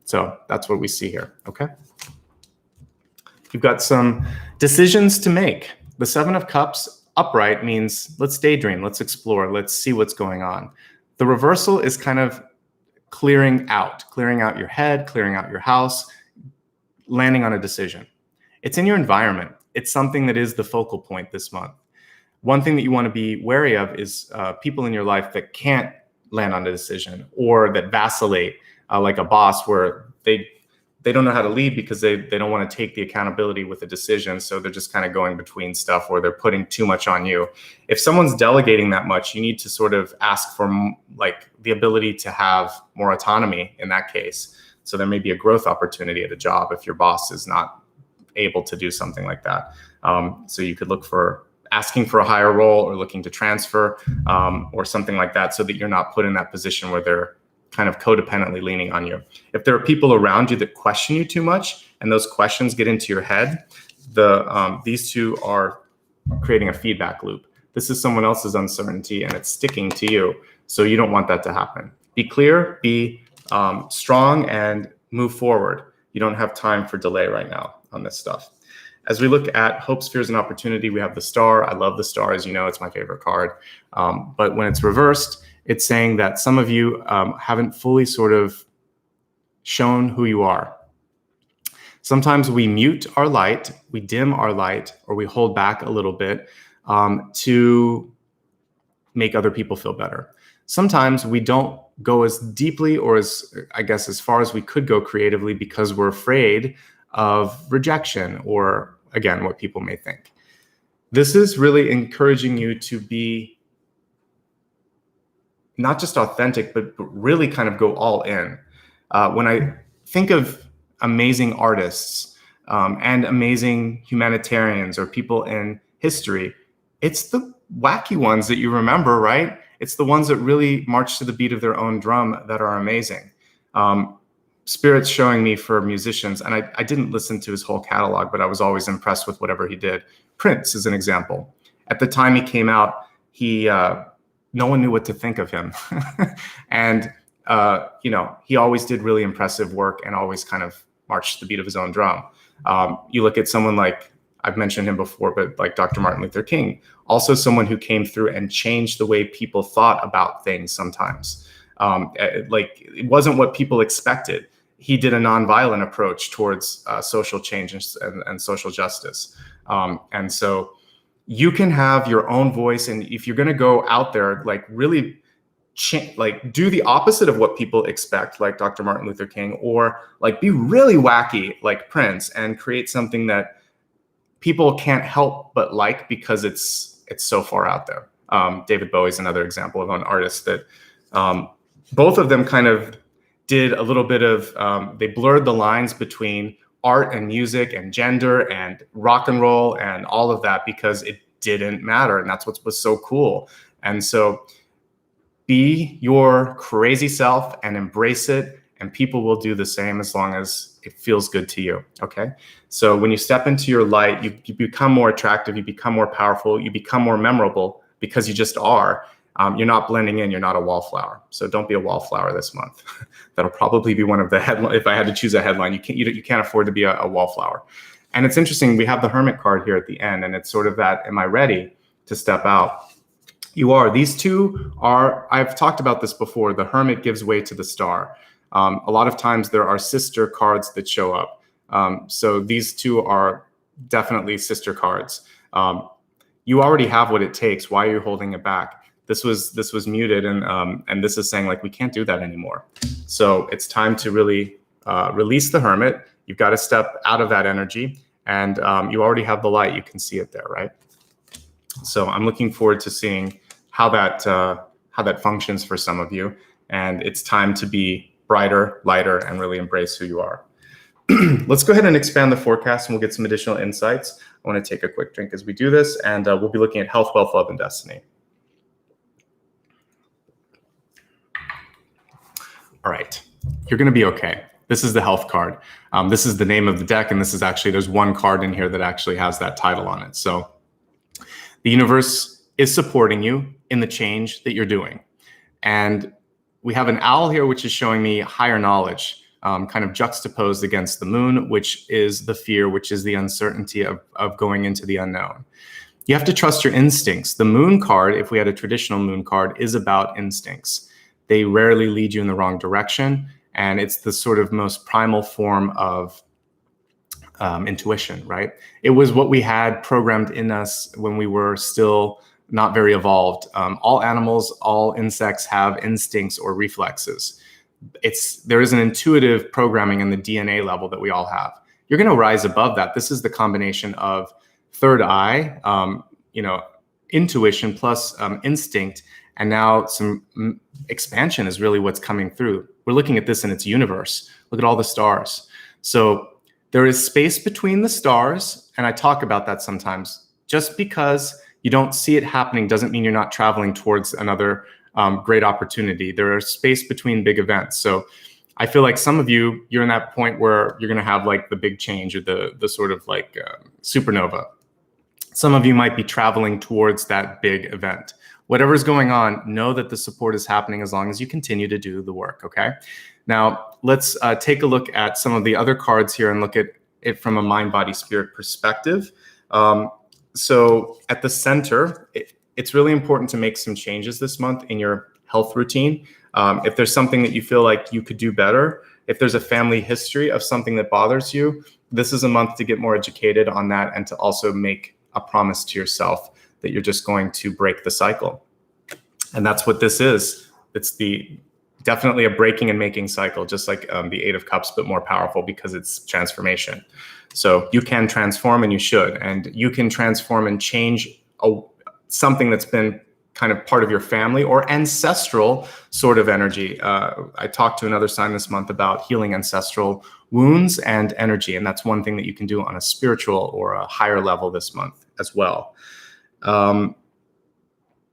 So that's what we see here, okay? You've got some decisions to make. The 7 of Cups upright means let's daydream, let's explore, let's see what's going on. The reversal is kind of clearing out your head, clearing out your house, landing on a decision. It's in your environment. It's something that is the focal point this month. One thing that you want to be wary of is people in your life that can't land on a decision or that vacillate, like a boss where they don't know how to lead because they don't want to take the accountability with a decision. So they're just kind of going between stuff or they're putting too much on you. If someone's delegating that much, you need to sort of ask for like the ability to have more autonomy in that case. So there may be a growth opportunity at a job if your boss is not able to do something like that. So you could look for asking for a higher role or looking to transfer or something like that so that you're not put in that position where they're kind of codependently leaning on you. If there are people around you that question you too much and those questions get into your head, these two are creating a feedback loop. This is someone else's uncertainty and it's sticking to you. So you don't want that to happen. Be clear, be strong, and move forward. You don't have time for delay right now on this stuff. As we look at hopes, fears, and opportunity, we have the star. I love the star, as you know, it's my favorite card. But when it's reversed, it's saying that some of you haven't fully sort of shown who you are. Sometimes we mute our light, we dim our light, or we hold back a little bit to make other people feel better. Sometimes we don't go as deeply or as far as we could go creatively because we're afraid of rejection or, again, what people may think. This is really encouraging you to be not just authentic, but really kind of go all in. When I think of amazing artists and amazing humanitarians or people in history, it's the wacky ones that you remember, right? It's the ones that really march to the beat of their own drum that are amazing. Spirit's showing me for musicians, and I didn't listen to his whole catalog, but I was always impressed with whatever he did. Prince is an example. At the time he came out, he no one knew what to think of him. And he always did really impressive work and always kind of marched the beat of his own drum. You look at someone like, I've mentioned him before, but like Dr. Martin Luther King, also someone who came through and changed the way people thought about things sometimes. Like, it wasn't what people expected. He did a nonviolent approach towards social change and social justice. And so you can have your own voice. And if you're going to go out there, like really like do the opposite of what people expect, like Dr. Martin Luther King, or like be really wacky like Prince and create something that people can't help but like because it's so far out there. David Bowie's another example of an artist that both of them kind of did a little bit of, they blurred the lines between art and music and gender and rock and roll and all of that because it didn't matter. And that's what was so cool. And so be your crazy self and embrace it, and people will do the same as long as it feels good to you, okay? So when you step into your light, you become more attractive, you become more powerful, you become more memorable because you just are. You're not blending in, you're not a wallflower. So don't be a wallflower this month. That'll probably be one of the headlines. If I had to choose a headline, you can't afford to be a wallflower. And it's interesting, we have the Hermit card here at the end, and it's sort of that, am I ready to step out? You are. These two are, I've talked about this before, the Hermit gives way to the Star. A lot of times there are sister cards that show up. So these two are definitely sister cards. You already have what it takes. Why are you holding it back? This was muted, and this is saying like, we can't do that anymore. So it's time to really release the Hermit. You've got to step out of that energy, and you already have the light. You can see it there, right? So I'm looking forward to seeing how that functions for some of you. And it's time to be brighter, lighter, and really embrace who you are. Let's go ahead and expand the forecast, and we'll get some additional insights. I want to take a quick drink as we do this, and we'll be looking at health, wealth, love, and destiny. All right, you're going to be okay. This is the health card. This is the name of the deck, and this is actually, there's one card in here that actually has that title on it. So the universe is supporting you in the change that you're doing. And we have an owl here, which is showing me higher knowledge, kind of juxtaposed against the moon, which is the fear, which is the uncertainty of going into the unknown. You have to trust your instincts. The moon card, if we had a traditional moon card, is about instincts. They rarely lead you in the wrong direction. And it's the sort of most primal form of intuition, right? It was what we had programmed in us when we were still not very evolved. All animals, all insects have instincts or reflexes. There is an intuitive programming in the DNA level that we all have. You're going to rise above that. This is the combination of third eye, intuition plus instinct, and now some expansion is really what's coming through. We're looking at this in its universe. Look at all the stars. So there is space between the stars, and I talk about that sometimes. Just because you don't see it happening doesn't mean you're not traveling towards another great opportunity. There is space between big events. So I feel like some of you, you're in that point where you're going to have like the big change or the sort of like supernova. Some of you might be traveling towards that big event. Whatever's going on, know that the support is happening as long as you continue to do the work, okay? Now, let's take a look at some of the other cards here and look at it from a mind, body, spirit perspective. So at the center, it's really important to make some changes this month in your health routine. If there's something that you feel like you could do better, if there's a family history of something that bothers you, this is a month to get more educated on that and to also make a promise to yourself that you're just going to break the cycle. And that's what this is. It's definitely a breaking and making cycle, just like the Eight of Cups, but more powerful because it's transformation. So you can transform, and you should, and you can transform and change something that's been kind of part of your family or ancestral sort of energy. I talked to another sign this month about healing ancestral wounds and energy, and that's one thing that you can do on a spiritual or a higher level this month as well.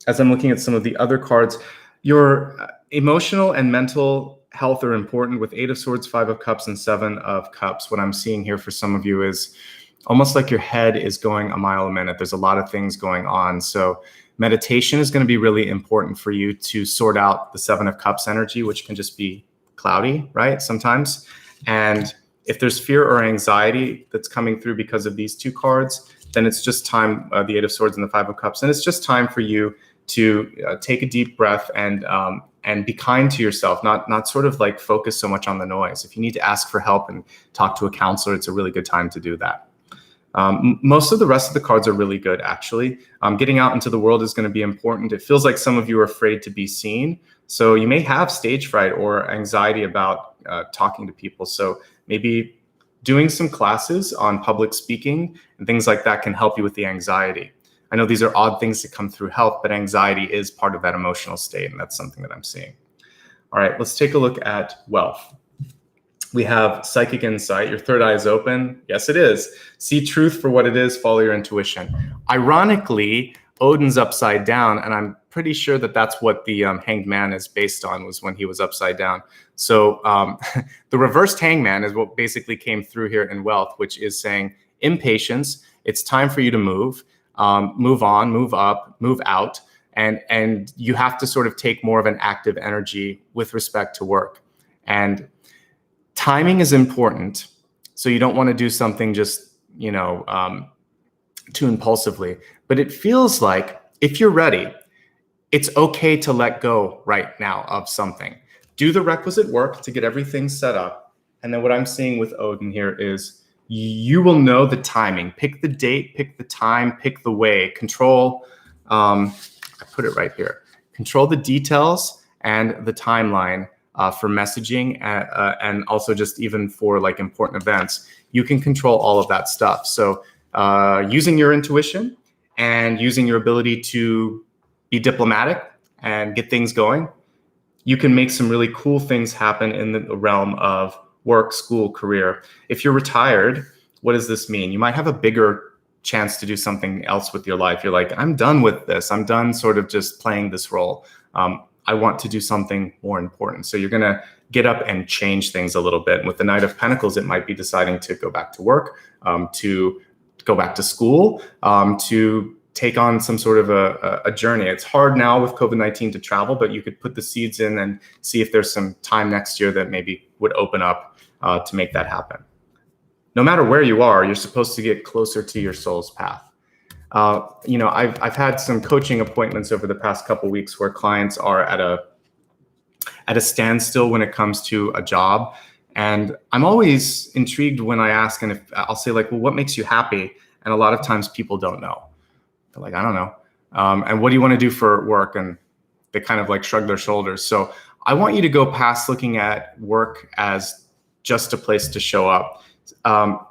As I'm looking at some of the other cards, your emotional and mental health are important with Eight of Swords, Five of Cups, and Seven of Cups. What I'm seeing here for some of you is almost like your head is going a mile a minute. There's a lot of things going on. So Meditation is going to be really important for you to sort out the Seven of Cups energy, which can just be cloudy, right? Sometimes. And if there's fear or anxiety that's coming through because of these two cards, then it's just time, the Eight of Swords and the Five of Cups. And it's just time for you to take a deep breath and be kind to yourself, not sort of like focus so much on the noise. If you need to ask for help and talk to a counselor, it's a really good time to do that. Most of the rest of the cards are really good, actually. Getting out into the world is going to be important. It feels like some of you are afraid to be seen. So you may have stage fright or anxiety about talking to people. So maybe doing some classes on public speaking and things like that can help you with the anxiety. I know these are odd things to come through health, but anxiety is part of that emotional state, and that's something that I'm seeing. All right, let's take a look at wealth. We have psychic insight. Your third eye is open. Yes, it is. See truth for what it is. Follow your intuition. Ironically, Odin's upside down, and I'm pretty sure that that's what the Hanged Man is based on, was when he was upside down. So the reversed Hangman is what basically came through here in wealth, which is saying impatience. It's time for you to move on, move up, move out, and you have to sort of take more of an active energy with respect to work. And timing is important, so you don't want to do something just, too impulsively. But it feels like if you're ready, it's okay to let go right now of something. Do the requisite work to get everything set up. And then what I'm seeing with Odin here is you will know the timing. Pick the date, pick the time, pick the way. Control, I put it right here. Control the details and the timeline for messaging and also just even for like important events. You can control all of that stuff. So using your intuition and using your ability to be diplomatic and get things going, you can make some really cool things happen in the realm of work, school, career. If you're retired, what does this mean? You might have a bigger chance to do something else with your life. You're like, I'm done with this. I'm done sort of just playing this role. I want to do something more important. So you're going to get up and change things a little bit. And with the Knight of Pentacles, it might be deciding to go back to work, to go back to school, to take on some sort of a journey. It's hard now with COVID-19 to travel, but you could put the seeds in and see if there's some time next year that maybe would open up to make that happen. No matter where you are, you're supposed to get closer to your soul's path. I've had some coaching appointments over the past couple of weeks where clients are at a standstill when it comes to a job. And I'm always intrigued when I ask, and if I'll say like, well, what makes you happy? And a lot of times people don't know. They're like, I don't know. And what do you want to do for work? And they kind of like shrug their shoulders. So I want you to go past looking at work as just a place to show up.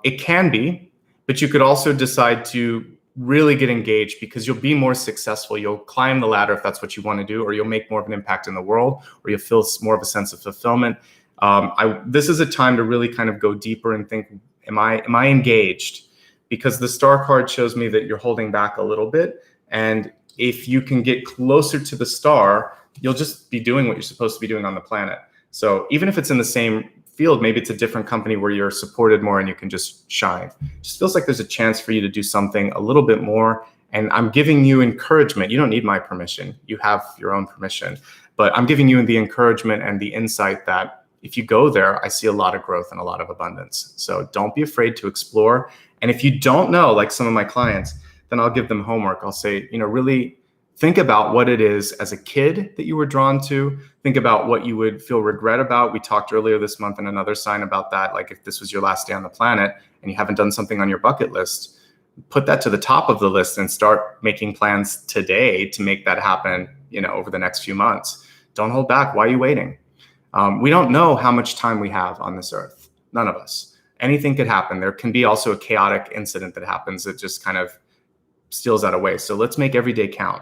It can be, but you could also decide to really get engaged because you'll be more successful. You'll climb the ladder if that's what you want to do, or you'll make more of an impact in the world, or you'll feel more of a sense of fulfillment. This is a time to really kind of go deeper and think, am I engaged? Because the star card shows me that you're holding back a little bit. And if you can get closer to the star, you'll just be doing what you're supposed to be doing on the planet. So even if it's in the same field, maybe it's a different company where you're supported more and you can just shine. It just feels like there's a chance for you to do something a little bit more. And I'm giving you encouragement. You don't need my permission. You have your own permission. But I'm giving you the encouragement and the insight that if you go there, I see a lot of growth and a lot of abundance. So don't be afraid to explore. And if you don't know, like some of my clients, then I'll give them homework. I'll say, really think about what it is as a kid that you were drawn to. Think about what you would feel regret about. We talked earlier this month in another sign about that. Like if this was your last day on the planet and you haven't done something on your bucket list, put that to the top of the list and start making plans today to make that happen, over the next few months. Don't hold back. Why are you waiting? We don't know how much time we have on this earth. None of us. Anything could happen. There can be also a chaotic incident that happens that just kind of steals that away. So let's make every day count.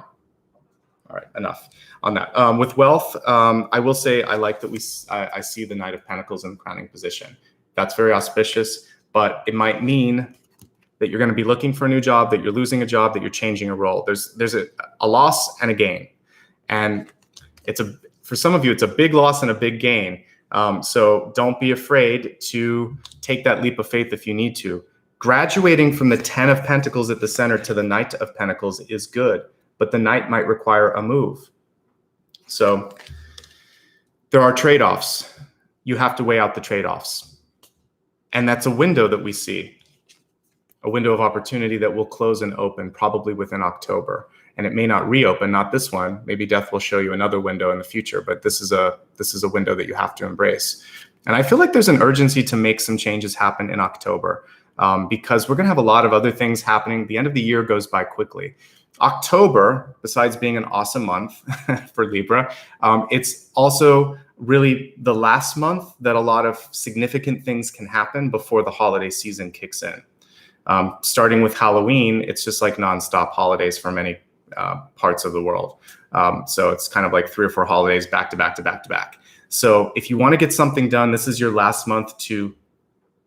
All right, enough on that. With wealth, I will say I like that I see the Knight of Pentacles in the crowning position. That's very auspicious, but it might mean that you're going to be looking for a new job, that you're losing a job, that you're changing a role. There's a loss and a gain, and for some of you it's a big loss and a big gain. So don't be afraid to take that leap of faith if you need to. Graduating from the 10 of Pentacles at the center to the Knight of Pentacles is good. but the night might require a move. So there are trade-offs. You have to weigh out the trade-offs. And that's a window that we see, a window of opportunity that will close and open probably within October. And it may not reopen, not this one. Maybe death will show you another window in the future, but this is a window that you have to embrace. And I feel like there's an urgency to make some changes happen in October because we're going to have a lot of other things happening. The end of the year goes by quickly. October, besides being an awesome month for Libra, it's also really the last month that a lot of significant things can happen before the holiday season kicks in. Starting with Halloween, it's just like nonstop holidays for many parts of the world. So it's kind of like 3 or 4 holidays back to back to back to back. So if you want to get something done, this is your last month to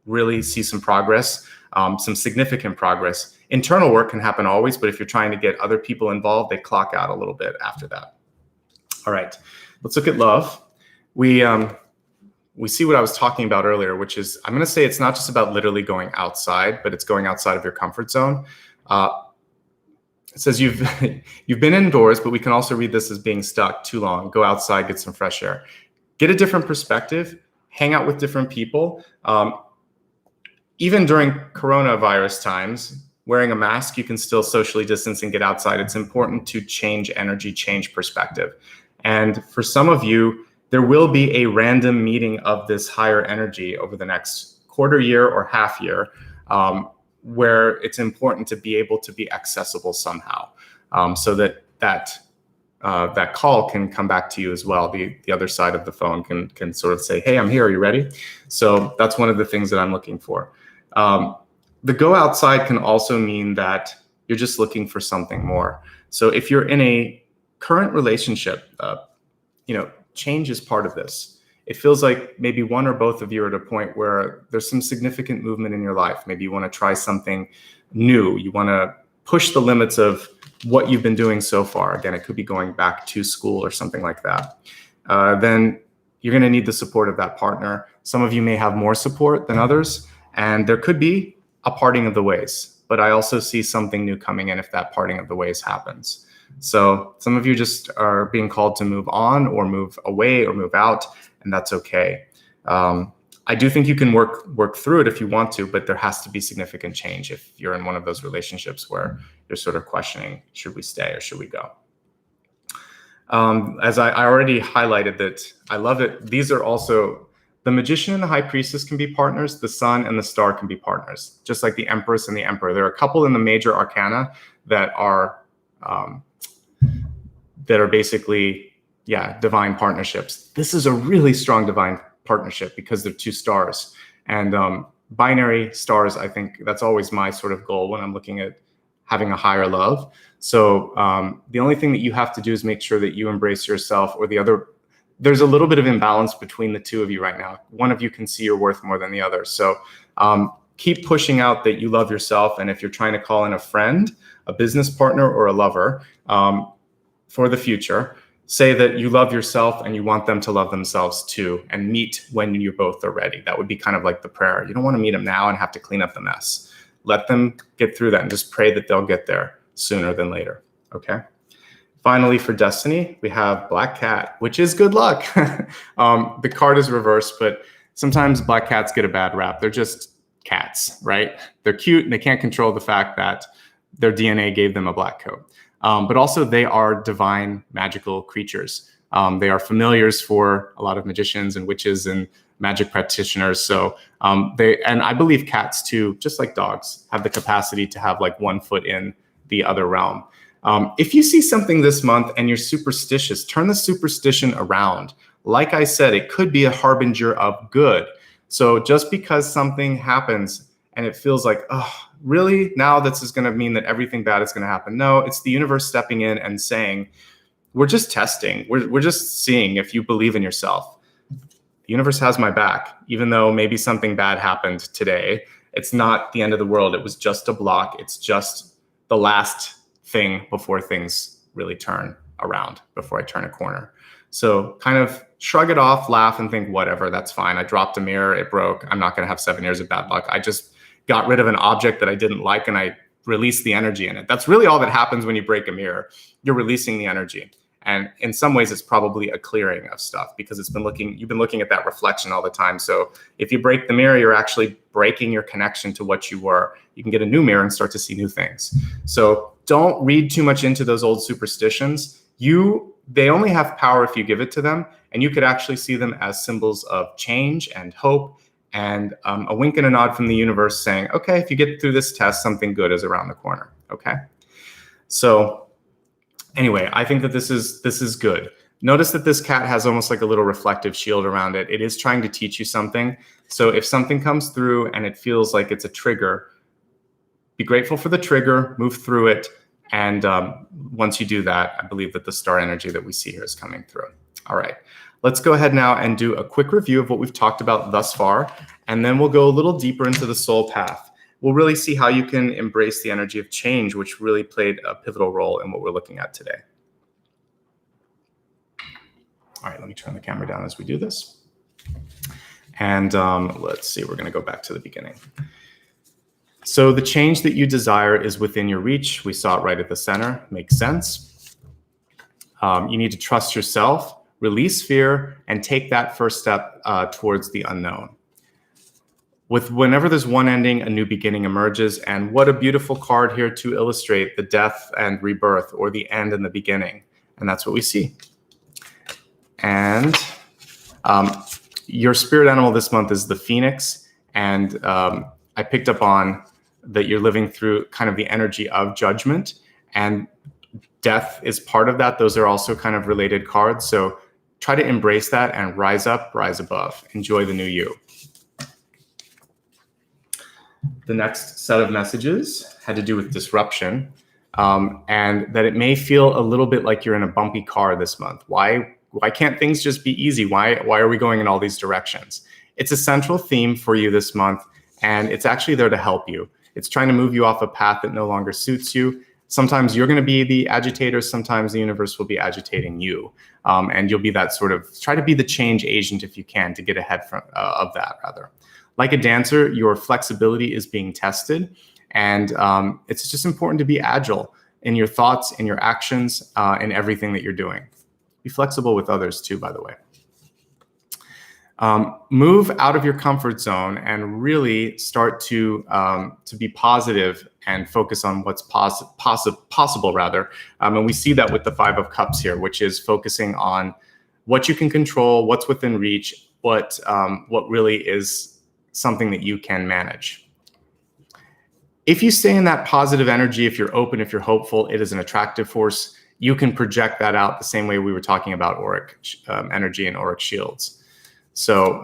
really see some progress, some significant progress. Internal work can happen always, but if you're trying to get other people involved, they clock out a little bit after that. All right, let's look at love. We see what I was talking about earlier, which is, I'm going to say it's not just about literally going outside, but it's going outside of your comfort zone. It says you've been indoors, but we can also read this as being stuck too long. Go outside, get some fresh air. Get a different perspective, hang out with different people. Even during coronavirus times, wearing a mask, you can still socially distance and get outside. It's important to change energy, change perspective. And for some of you, there will be a random meeting of this higher energy over the next quarter year or half year, where it's important to be able to be accessible somehow, so that call can come back to you as well. The other side of the phone can sort of say, hey, I'm here, are you ready? So that's one of the things that I'm looking for. The go outside can also mean that you're just looking for something more. So if you're in a current relationship, change is part of this. It feels like maybe one or both of you are at a point where there's some significant movement in your life. Maybe you want to try something new. You want to push the limits of what you've been doing so far. Again, it could be going back to school or something like that. Then you're going to need the support of that partner. Some of you may have more support than others, and there could be a parting of the ways. But I also see something new coming in if that parting of the ways happens. So some of you just are being called to move on or move away or move out, and that's okay. I do think you can work through it if you want to, but there has to be significant change if you're in one of those relationships where you're sort of questioning, should we stay or should we go? As I already highlighted that I love it. These are also, the magician and the high priestess can be partners. The sun and the star can be partners, just like the empress and the emperor. There are a couple in the major arcana that are basically, divine partnerships. This is a really strong divine partnership because they're 2 stars. And binary stars, I think that's always my sort of goal when I'm looking at having a higher love. So the only thing that you have to do is make sure that you embrace yourself, or the other. There's a little bit of imbalance between the 2 of you right now. One of you can see your worth more than the other. So keep pushing out that you love yourself. And if you're trying to call in a friend, a business partner, or a lover for the future, say that you love yourself and you want them to love themselves too, and meet when you both are ready. That would be kind of like the prayer. You don't want to meet them now and have to clean up the mess. Let them get through that and just pray that they'll get there sooner than later, okay? Finally, for destiny, we have Black Cat, which is good luck. The card is reversed, but sometimes black cats get a bad rap. They're just cats, right? They're cute and they can't control the fact that their DNA gave them a black coat. But also they are divine, magical creatures. They are familiars for a lot of magicians and witches and magic practitioners. So and I believe cats too, just like dogs, have the capacity to have like one foot in the other realm. If you see something this month and you're superstitious, turn the superstition around. Like I said, it could be a harbinger of good. So just because something happens and it feels like, oh, really? Now this is going to mean that everything bad is going to happen. No, it's the universe stepping in and saying, we're just testing. We're just seeing if you believe in yourself. The universe has my back, even though maybe something bad happened today. It's not the end of the world. It was just a block. It's just the last thing before things really turn around, before I turn a corner. So kind of shrug it off, laugh, and think, whatever, that's fine. I dropped a mirror, it broke. I'm not going to have 7 years of bad luck. I just got rid of an object that I didn't like, and I release the energy in it. That's really all that happens when you break a mirror. You're releasing the energy. And in some ways, it's probably a clearing of stuff because you've been looking at that reflection all the time. So if you break the mirror, you're actually breaking your connection to what you were. You can get a new mirror and start to see new things. So don't read too much into those old superstitions. They only have power if you give it to them. And you could actually see them as symbols of change and hope and a wink and a nod from the universe saying, okay, if you get through this test, something good is around the corner. Okay. So anyway, I think that this is good. Notice that this cat has almost like a little reflective shield around it. It is trying to teach you something. So if something comes through and it feels like it's a trigger, be grateful for the trigger, move through it. And once you do that, I believe that the star energy that we see here is coming through. All right, let's go ahead now and do a quick review of what we've talked about thus far. And then we'll go a little deeper into the soul path. We'll really see how you can embrace the energy of change, which really played a pivotal role in what we're looking at today. All right, let me turn the camera down as we do this. And let's see, we're going to go back to the beginning. So the change that you desire is within your reach. We saw it right at the center. Makes sense. You need to trust yourself, release fear, and take that first step towards the unknown. Whenever there's one ending, a new beginning emerges. And what a beautiful card here to illustrate the death and rebirth, or the end and the beginning. And that's what we see. And your spirit animal this month is the phoenix. And I picked up on that you're living through kind of the energy of judgment, and death is part of that. Those are also kind of related cards. So try to embrace that and rise up, rise above. Enjoy the new you. The next set of messages had to do with disruption, and that it may feel a little bit like you're in a bumpy car this month. Why can't things just be easy? Why are we going in all these directions? It's a central theme for you this month, and it's actually there to help you. It's trying to move you off a path that no longer suits you. Sometimes you're going to be the agitator. Sometimes the universe will be agitating you. And you'll be that sort of, try to be the change agent if you can to get ahead of that, rather. Like a dancer, your flexibility is being tested. And it's just important to be agile in your thoughts, in your actions, in everything that you're doing. Be flexible with others too, by the way. Move out of your comfort zone and really start to be positive and focus on what's possible, rather. And we see that with the Five of Cups here, which is focusing on what you can control, what's within reach, what really is something that you can manage. If you stay in that positive energy, if you're open, if you're hopeful, it is an attractive force. You can project that out the same way we were talking about auric energy and auric shields. So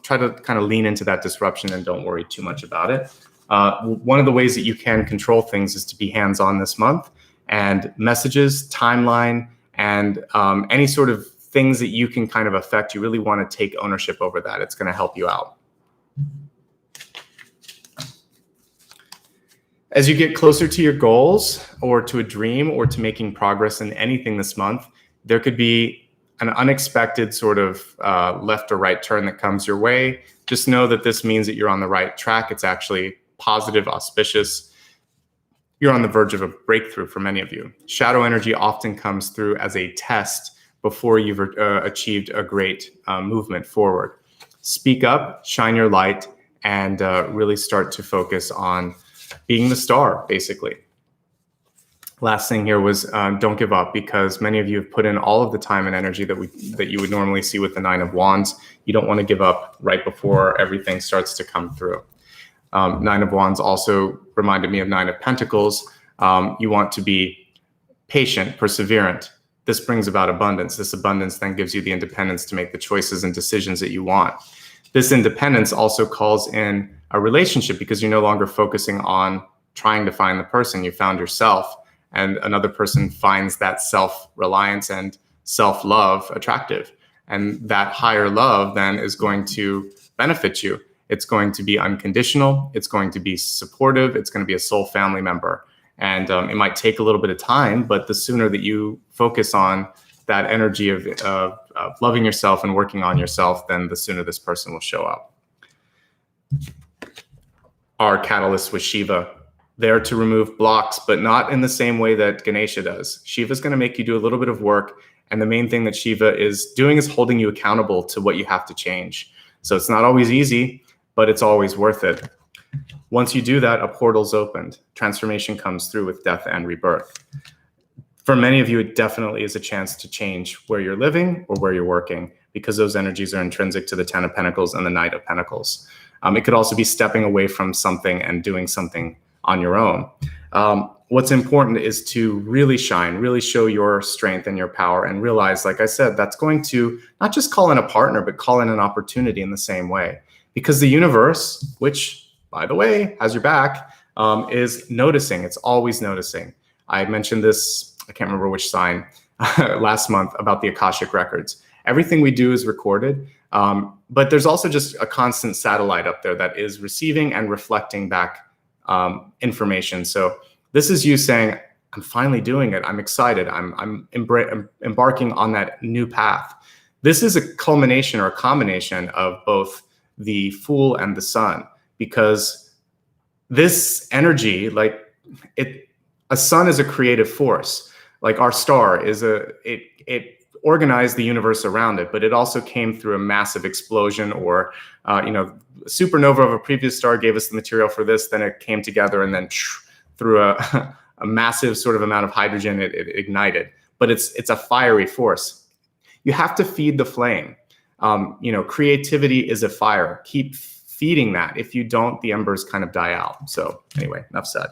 try to kind of lean into that disruption and don't worry too much about it. One of the ways that you can control things is to be hands-on this month, and messages, timeline, and any sort of things that you can kind of affect, you really want to take ownership over that. It's going to help you out. As you get closer to your goals or to a dream or to making progress in anything this month, there could be an unexpected sort of left or right turn that comes your way. Just know that this means that you're on the right track. It's actually positive, auspicious. You're on the verge of a breakthrough for many of you. Shadow energy often comes through as a test before you've achieved a great movement forward. Speak up, shine your light, and really start to focus on being the star, basically. Last thing here was don't give up, because many of you have put in all of the time and energy that you would normally see with the Nine of Wands. You don't want to give up right before everything starts to come through. Nine of Wands also reminded me of Nine of Pentacles. You want to be patient, perseverant. This brings about abundance. This abundance then gives you the independence to make the choices and decisions that you want. This independence also calls in a relationship, because you're no longer focusing on trying to find the person. You found yourself, and another person finds that self-reliance and self-love attractive. And that higher love then is going to benefit you. It's going to be unconditional. It's going to be supportive. It's going to be a soul family member. And it might take a little bit of time, but the sooner that you focus on that energy of loving yourself and working on yourself, then the sooner this person will show up. Our catalyst was Shiva. there to remove blocks, but not in the same way that Ganesha does. Shiva's going to make you do a little bit of work. And the main thing that Shiva is doing is holding you accountable to what you have to change. So it's not always easy, but it's always worth it. Once you do that, a portal's opened. Transformation comes through with death and rebirth. For many of you, it definitely is a chance to change where you're living or where you're working, because those energies are intrinsic to the Ten of Pentacles and the Knight of Pentacles. It could also be stepping away from something and doing something on your own. What's important is to really shine, really show your strength and your power, and realize, like I said, that's going to not just call in a partner, but call in an opportunity in the same way. Because the universe, which, by the way, has your back, is noticing. It's always noticing. I mentioned this, I can't remember which sign, last month about the Akashic Records. Everything we do is recorded, but there's also just a constant satellite up there that is receiving and reflecting back information. So this is you saying, I'm finally doing it. I'm excited. I'm embarking on that new path. This is a culmination or a combination of both the Fool and the Sun, because this energy, like a sun is a creative force. Like our star is it organized the universe around it, but it also came through a massive explosion, or supernova of a previous star gave us the material for this, then it came together, and then through a massive sort of amount of hydrogen, it ignited. But it's a fiery force. You have to feed the flame. Creativity is a fire. Keep feeding that. If you don't, the embers kind of die out. So anyway, enough said.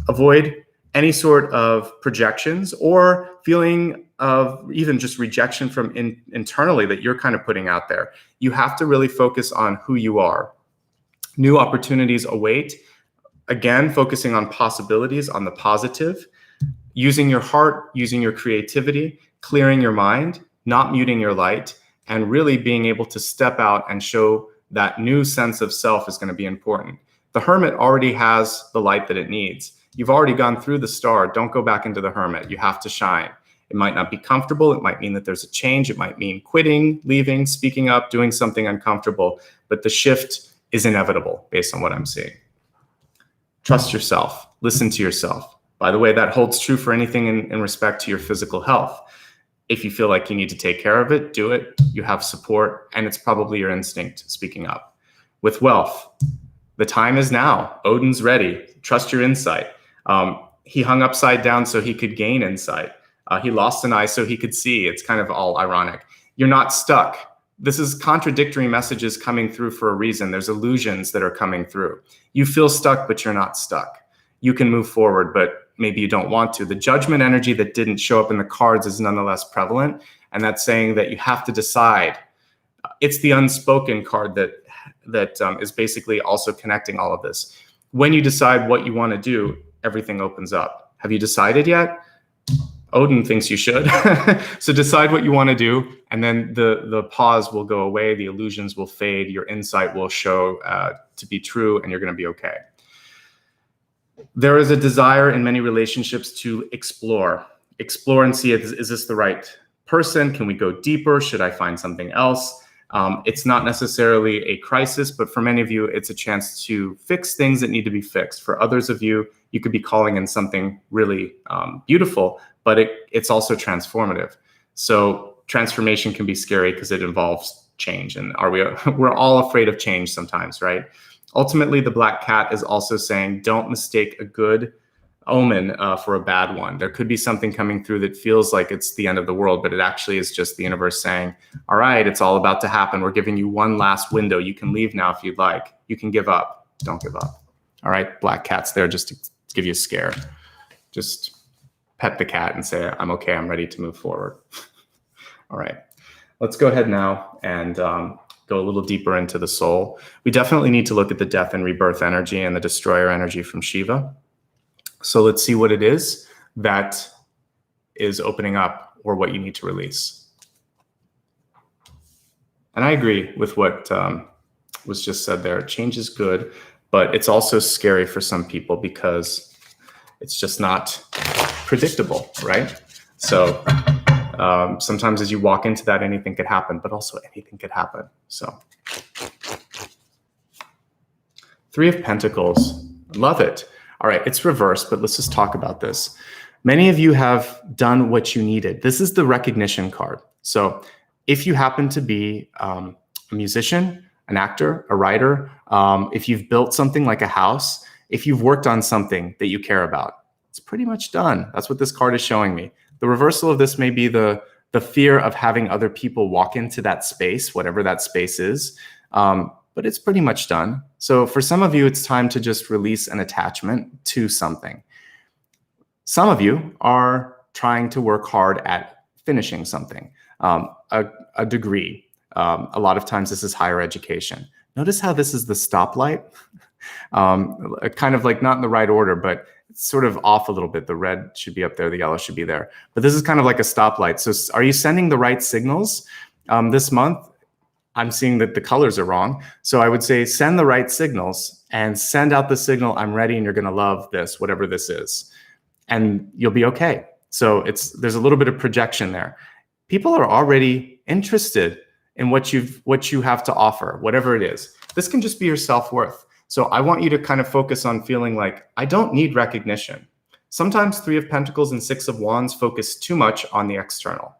Avoid any sort of projections or feeling of even just rejection from internally that you're kind of putting out there. You have to really focus on who you are. New opportunities await. Again, focusing on possibilities, on the positive, using your heart, using your creativity, clearing your mind, not muting your light, and really being able to step out and show that new sense of self is going to be important. The Hermit already has the light that it needs. You've already gone through the star. Don't go back into the Hermit. You have to shine. It might not be comfortable. It might mean that there's a change. It might mean quitting, leaving, speaking up, doing something uncomfortable. But the shift is inevitable based on what I'm seeing. Trust yourself. Listen to yourself. By the way, that holds true for anything in respect to your physical health. If you feel like you need to take care of it, do it. You have support, and it's probably your instinct speaking up. With wealth, the time is now. Odin's ready. Trust your insight. He hung upside down so he could gain insight. He lost an eye so he could see. It's kind of all ironic. You're not stuck. This is contradictory messages coming through for a reason. There's illusions that are coming through. You feel stuck, but you're not stuck. You can move forward, but maybe you don't want to. The judgment energy that didn't show up in the cards is nonetheless prevalent. And that's saying that you have to decide. It's the unspoken card that is basically also connecting all of this. When you decide what you want to do, everything opens up. Have you decided yet? Odin thinks you should. So decide what you want to do, and then the pause will go away, the illusions will fade, your insight will show to be true, and you're going to be okay. There is a desire in many relationships to explore and see, is this the right person? Can we go deeper? Should I find something else? It's not necessarily a crisis, but for many of you, it's a chance to fix things that need to be fixed. For others of you, you could be calling in something really beautiful, but it's also transformative. So transformation can be scary because it involves change. And we're all afraid of change sometimes, right? Ultimately, the black cat is also saying, don't mistake a good omen for a bad one. There could be something coming through that feels like it's the end of the world, but it actually is just the universe saying, all right, it's all about to happen. We're giving you one last window. You can leave now if you'd like. You can give up. Don't give up. All right, black cat's there just to give you a scare. Just pet the cat and say, I'm okay, I'm ready to move forward. All right, let's go ahead now and go a little deeper into the soul. We definitely need to look at the death and rebirth energy and the destroyer energy from Shiva. So let's see what it is that is opening up or what you need to release. And I agree with what was just said there. Change is good, but it's also scary for some people because it's just not predictable, right? So sometimes as you walk into that, anything could happen, but also anything could happen. So Three of Pentacles, love it. All right, it's reversed, but let's just talk about this. Many of you have done what you needed. This is the recognition card. So if you happen to be a musician, an actor, a writer, if you've built something like a house, if you've worked on something that you care about, it's pretty much done. That's what this card is showing me. The reversal of this may be the fear of having other people walk into that space, whatever that space is, but it's pretty much done. So for some of you, it's time to just release an attachment to something. Some of you are trying to work hard at finishing something, a degree. A lot of times this is higher education. Notice how this is the stoplight, kind of like not in the right order, but it's sort of off a little bit. The red should be up there, the yellow should be there. But this is kind of like a stoplight. So are you sending the right signals this month? I'm seeing that the colors are wrong. So I would say send the right signals and send out the signal, I'm ready and you're gonna love this, whatever this is. And you'll be okay. So there's a little bit of projection there. People are already interested in what you have to offer, whatever it is. This can just be your self-worth. So I want you to kind of focus on feeling like, I don't need recognition. Sometimes 3 of Pentacles and 6 of Wands focus too much on the external.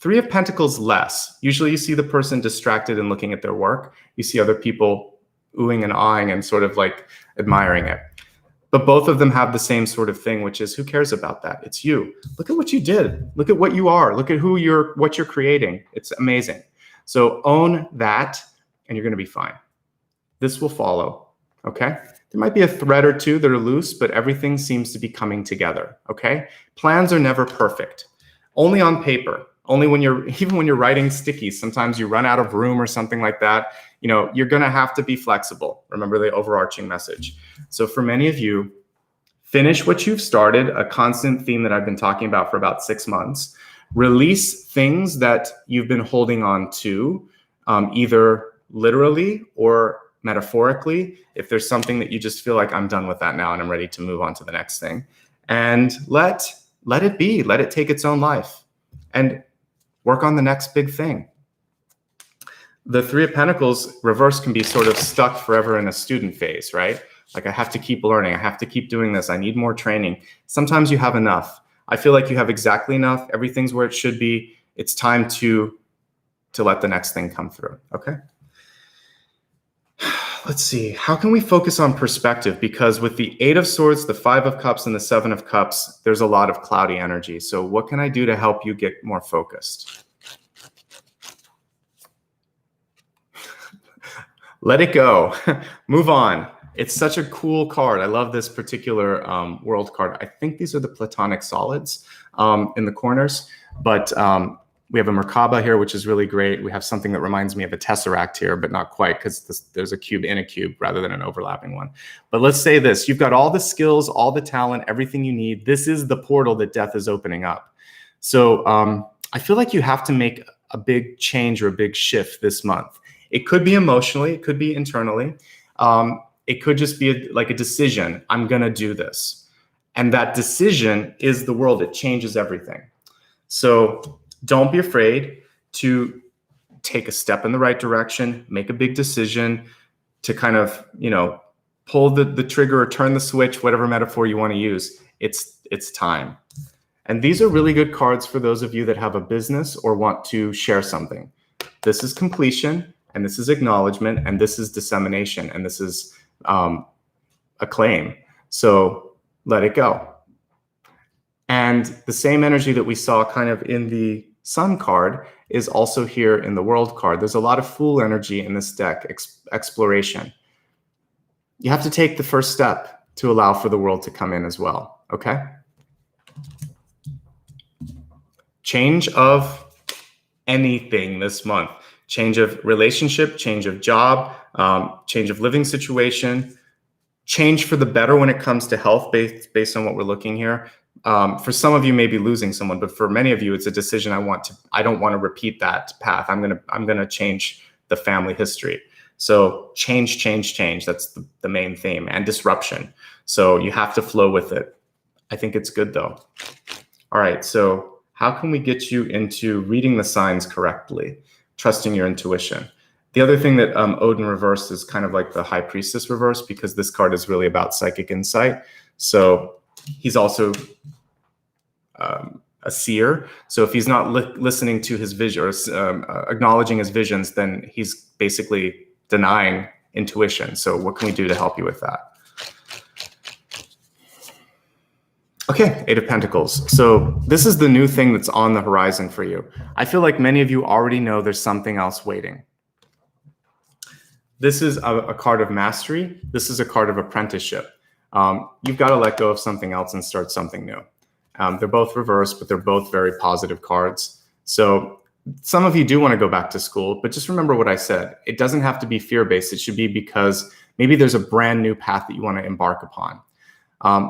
3 of Pentacles less. Usually you see the person distracted and looking at their work. You see other people oohing and ahhing and sort of like admiring it. But both of them have the same sort of thing, which is, who cares about that? It's you. Look at what you did. Look at what you are. Look at what you're creating. It's amazing. So own that and you're going to be fine. This will follow, okay? There might be a thread or two that are loose, but everything seems to be coming together, okay? Plans are never perfect. Only on paper. Only even when you're writing stickies, sometimes you run out of room or something like that. You know, you're going to have to be flexible. Remember the overarching message. So for many of you, finish what you've started, a constant theme that I've been talking about for about 6 months. Release things that you've been holding on to, either literally or metaphorically. If there's something that you just feel like, I'm done with that now and I'm ready to move on to the next thing. And let it be, let it take its own life. And work on the next big thing. The 3 of Pentacles reverse can be sort of stuck forever in a student phase, right? Like, I have to keep learning. I have to keep doing this. I need more training. Sometimes you have enough. I feel like you have exactly enough. Everything's where it should be. It's time to let the next thing come through, okay? Let's see. How can we focus on perspective? Because with the 8 of Swords, the 5 of Cups, and the 7 of Cups, there's a lot of cloudy energy. So what can I do to help you get more focused? Let it go. Move on. It's such a cool card. I love this particular world card. I think these are the Platonic solids in the corners, but we have a Merkaba here, which is really great. We have something that reminds me of a tesseract here, but not quite, because there's a cube in a cube rather than an overlapping one. But let's say this. You've got all the skills, all the talent, everything you need. This is the portal that death is opening up. So I feel like you have to make a big change or a big shift this month. It could be emotionally. It could be internally. It could just be like a decision. I'm going to do this. And that decision is the world. It changes everything. So don't be afraid to take a step in the right direction, make a big decision, to kind of, pull the trigger or turn the switch, whatever metaphor you want to use. It's time. And these are really good cards for those of you that have a business or want to share something. This is completion, and this is acknowledgement, and this is dissemination, and this is acclaim. So let it go. And the same energy that we saw kind of in the Sun card is also here in the World card. There's a lot of Fool energy in this deck, exploration. You have to take the first step to allow for the world to come in as well, okay? Change of anything this month. Change of relationship, change of job, change of living situation, change for the better when it comes to health based on what we're looking here. For some of you, maybe losing someone, but for many of you, it's a decision I don't want to repeat that path. I'm gonna change the family history. So change. That's the main theme, and disruption. So you have to flow with it. I think it's good though. All right, so how can we get you into reading the signs correctly, trusting your intuition? The other thing that Odin reversed is kind of like the High Priestess reverse, because this card is really about psychic insight. So he's also a seer. So if he's not listening to his vision or acknowledging his visions, then he's basically denying intuition. So what can we do to help you with that? Okay, Eight of Pentacles. So this is the new thing that's on the horizon for you. I feel like many of you already know there's something else waiting. This is a card of mastery. This is a card of apprenticeship. You've got to let go of something else and start something new. They're both reversed, but they're both very positive cards. So some of you do want to go back to school, but just remember what I said. It doesn't have to be fear-based. It should be because maybe there's a brand new path that you want to embark upon.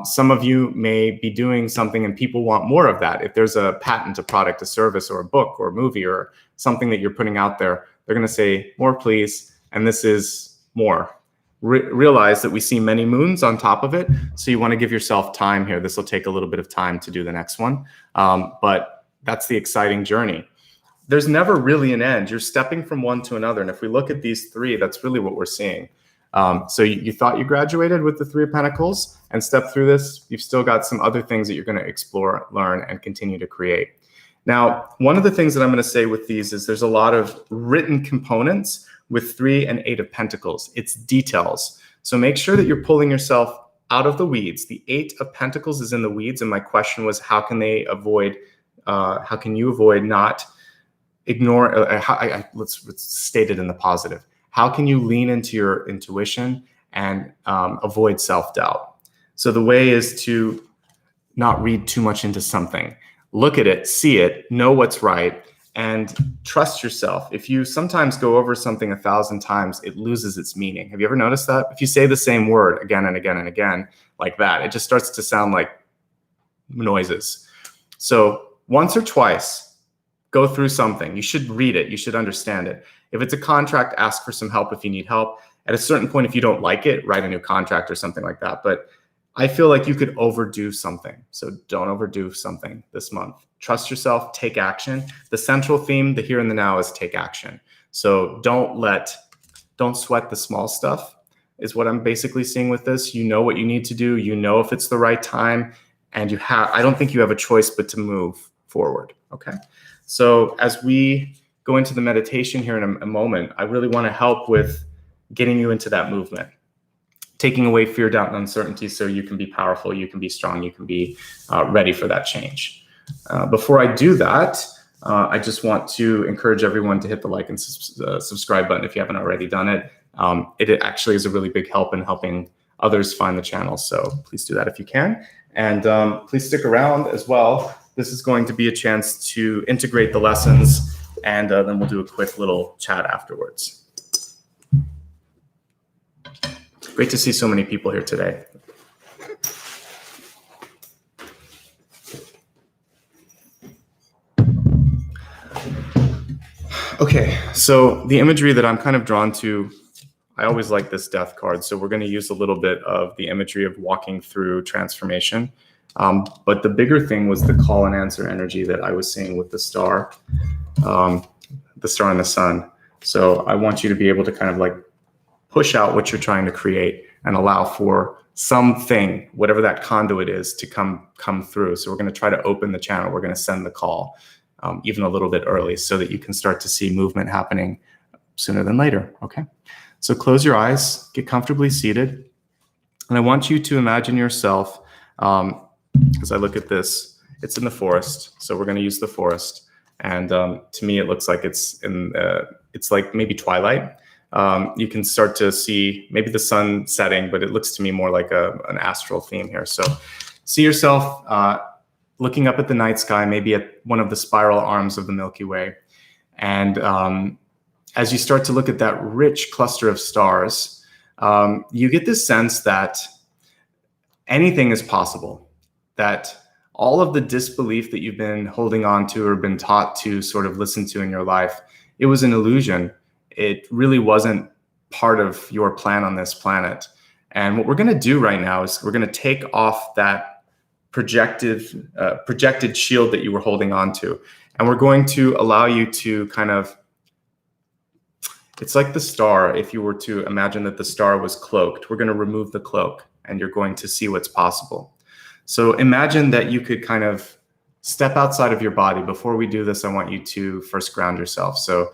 Some of you may be doing something and people want more of that. If there's a patent, a product, a service, or a book, or a movie, or something that you're putting out there, they're going to say, more please, and this is more. Realize that we see many moons on top of it, so you want to give yourself time here. This will take a little bit of time to do the next one, but that's the exciting journey. There's never really an end. You're stepping from one to another, and if we look at these three, that's really what we're seeing. So you thought you graduated with the Three of Pentacles and stepped through this. You've still got some other things that you're going to explore, learn, and continue to create. Now, one of the things that I'm going to say with these is there's a lot of written components with 3 and 8 of Pentacles. It's details. So make sure that you're pulling yourself out of the weeds. The 8 of Pentacles is in the weeds, and my question was, how can you avoid not ignore, let's state it in the positive. How can you lean into your intuition and avoid self-doubt? So the way is to not read too much into something. Look at it, see it, know what's right, and trust yourself. If you sometimes go over something 1,000 times, it loses its meaning. Have you ever noticed that? If you say the same word again and again and again like that, it just starts to sound like noises. So once or twice, go through something. You should read it. You should understand it. If it's a contract, ask for some help if you need help. At a certain point, if you don't like it, write a new contract or something like that. But I feel like you could overdo something. So don't overdo something this month. Trust yourself, take action. The central theme, the here and the now, is take action. So don't sweat the small stuff, is what I'm basically seeing with this. You know what you need to do. You know if it's the right time. And I don't think you have a choice but to move forward. Okay. So as we go into the meditation here in a moment, I really want to help with getting you into that movement, taking away fear, doubt, and uncertainty so you can be powerful, you can be strong, you can be ready for that change. Before I do that, I just want to encourage everyone to hit the like and subscribe button if you haven't already done it. It actually is a really big help in helping others find the channel, so please do that if you can. And please stick around as well. This is going to be a chance to integrate the lessons, and then we'll do a quick little chat afterwards. Great to see so many people here today. Okay, so the imagery that I'm kind of drawn to, I always like this death card, so we're going to use a little bit of the imagery of walking through transformation. But the bigger thing was the call and answer energy that I was seeing with the star and the sun. So I want you to be able to kind of like push out what you're trying to create and allow for something, whatever that conduit is, to come through. So we're going to try to open the channel. We're going to send the call even a little bit early so that you can start to see movement happening sooner than later. Okay. So close your eyes, get comfortably seated. And I want you to imagine yourself, as I look at this, it's in the forest. So we're going to use the forest. And to me, it looks like it's like maybe twilight. You can start to see maybe the sun setting, but it looks to me more like an astral theme here. So see yourself looking up at the night sky, maybe at one of the spiral arms of the Milky Way. And as you start to look at that rich cluster of stars, you get this sense that anything is possible, that all of the disbelief that you've been holding on to or been taught to sort of listen to in your life, it was an illusion. It really wasn't part of your plan on this planet. And what we're going to do right now is we're going to take off that projected shield that you were holding on to. And we're going to allow you to kind of It's like the star. If you were to imagine that the star was cloaked, we're going to remove the cloak and you're going to see what's possible. So imagine that you could kind of step outside of your body. Before we do this, I want you to first ground yourself. So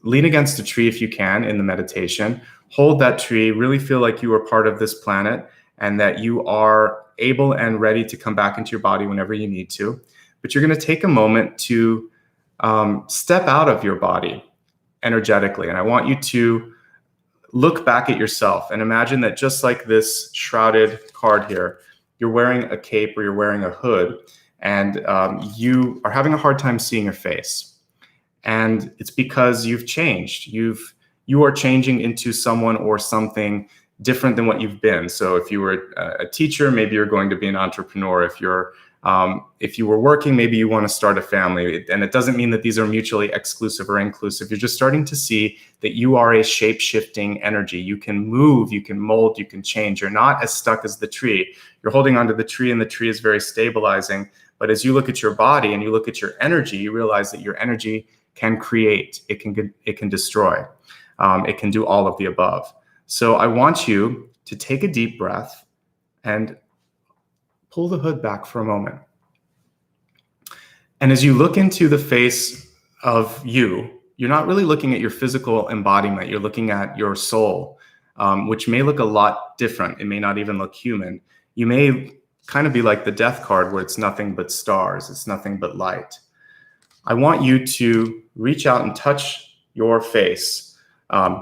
lean against a tree if you can in the meditation. Hold that tree, really feel like you are part of this planet and that you are able and ready to come back into your body whenever you need to. But you're going to take a moment to step out of your body energetically. And I want you to look back at yourself and imagine that just like this shrouded card here, you're wearing a cape or you're wearing a hood, and you are having a hard time seeing your face. And it's because you've changed. You are changing into someone or something different than what you've been. So if you were a teacher, maybe you're going to be an entrepreneur. If you were working, maybe you want to start a family. And it doesn't mean that these are mutually exclusive or inclusive. You're just starting to see that you are a shape-shifting energy. You can move, you can mold, you can change. You're not as stuck as the tree. You're holding onto the tree and the tree is very stabilizing. But as you look at your body and you look at your energy, you realize that your energy can create, it can destroy. It can do all of the above. So I want you to take a deep breath and pull the hood back for a moment. And as you look into the face of you, you're not really looking at your physical embodiment. You're looking at your soul, which may look a lot different. It may not even look human. You may kind of be like the death card where it's nothing but stars. It's nothing but light. I want you to reach out and touch your face.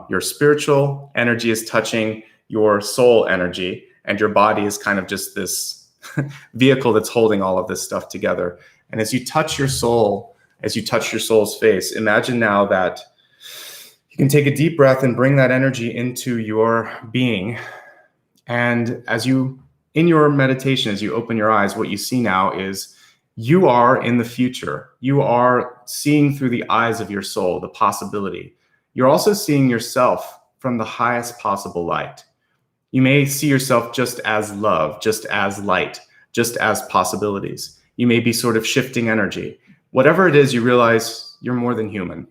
Your spiritual energy is touching your soul energy, and your body is kind of just this vehicle that's holding all of this stuff together. And as you touch your soul, as you touch your soul's face, imagine now that you can take a deep breath and bring that energy into your being. And in your meditation, as you open your eyes, what you see now is you are in the future. You are seeing through the eyes of your soul, the possibility. You're also seeing yourself from the highest possible light. You may see yourself just as love, just as light, just as possibilities. You may be sort of shifting energy. Whatever it is, you realize you're more than human.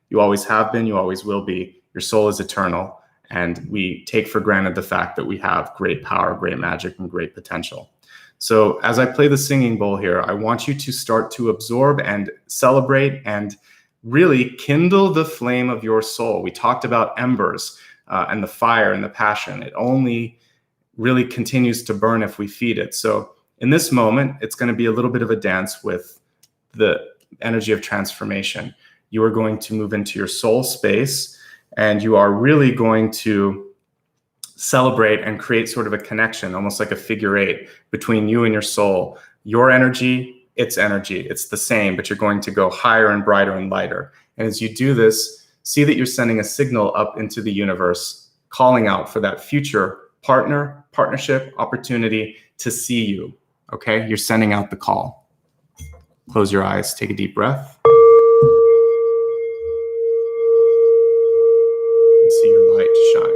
You always have been, you always will be. Your soul is eternal, and we take for granted the fact that we have great power, great magic, and great potential. So as I play the singing bowl here, I want you to start to absorb and celebrate and really kindle the flame of your soul. We talked about embers and the fire and the passion. It only really continues to burn if we feed it. So in this moment, it's going to be a little bit of a dance with the energy of transformation. You are going to move into your soul space, and you are really going to celebrate and create sort of a connection, almost like a figure eight between you and your soul. Your energy, its energy, it's the same, but you're going to go higher and brighter and lighter. And as you do this, see that you're sending a signal up into the universe, calling out for that future partnership, opportunity to see you. Okay, you're sending out the call. Close your eyes, take a deep breath. And see your light shine.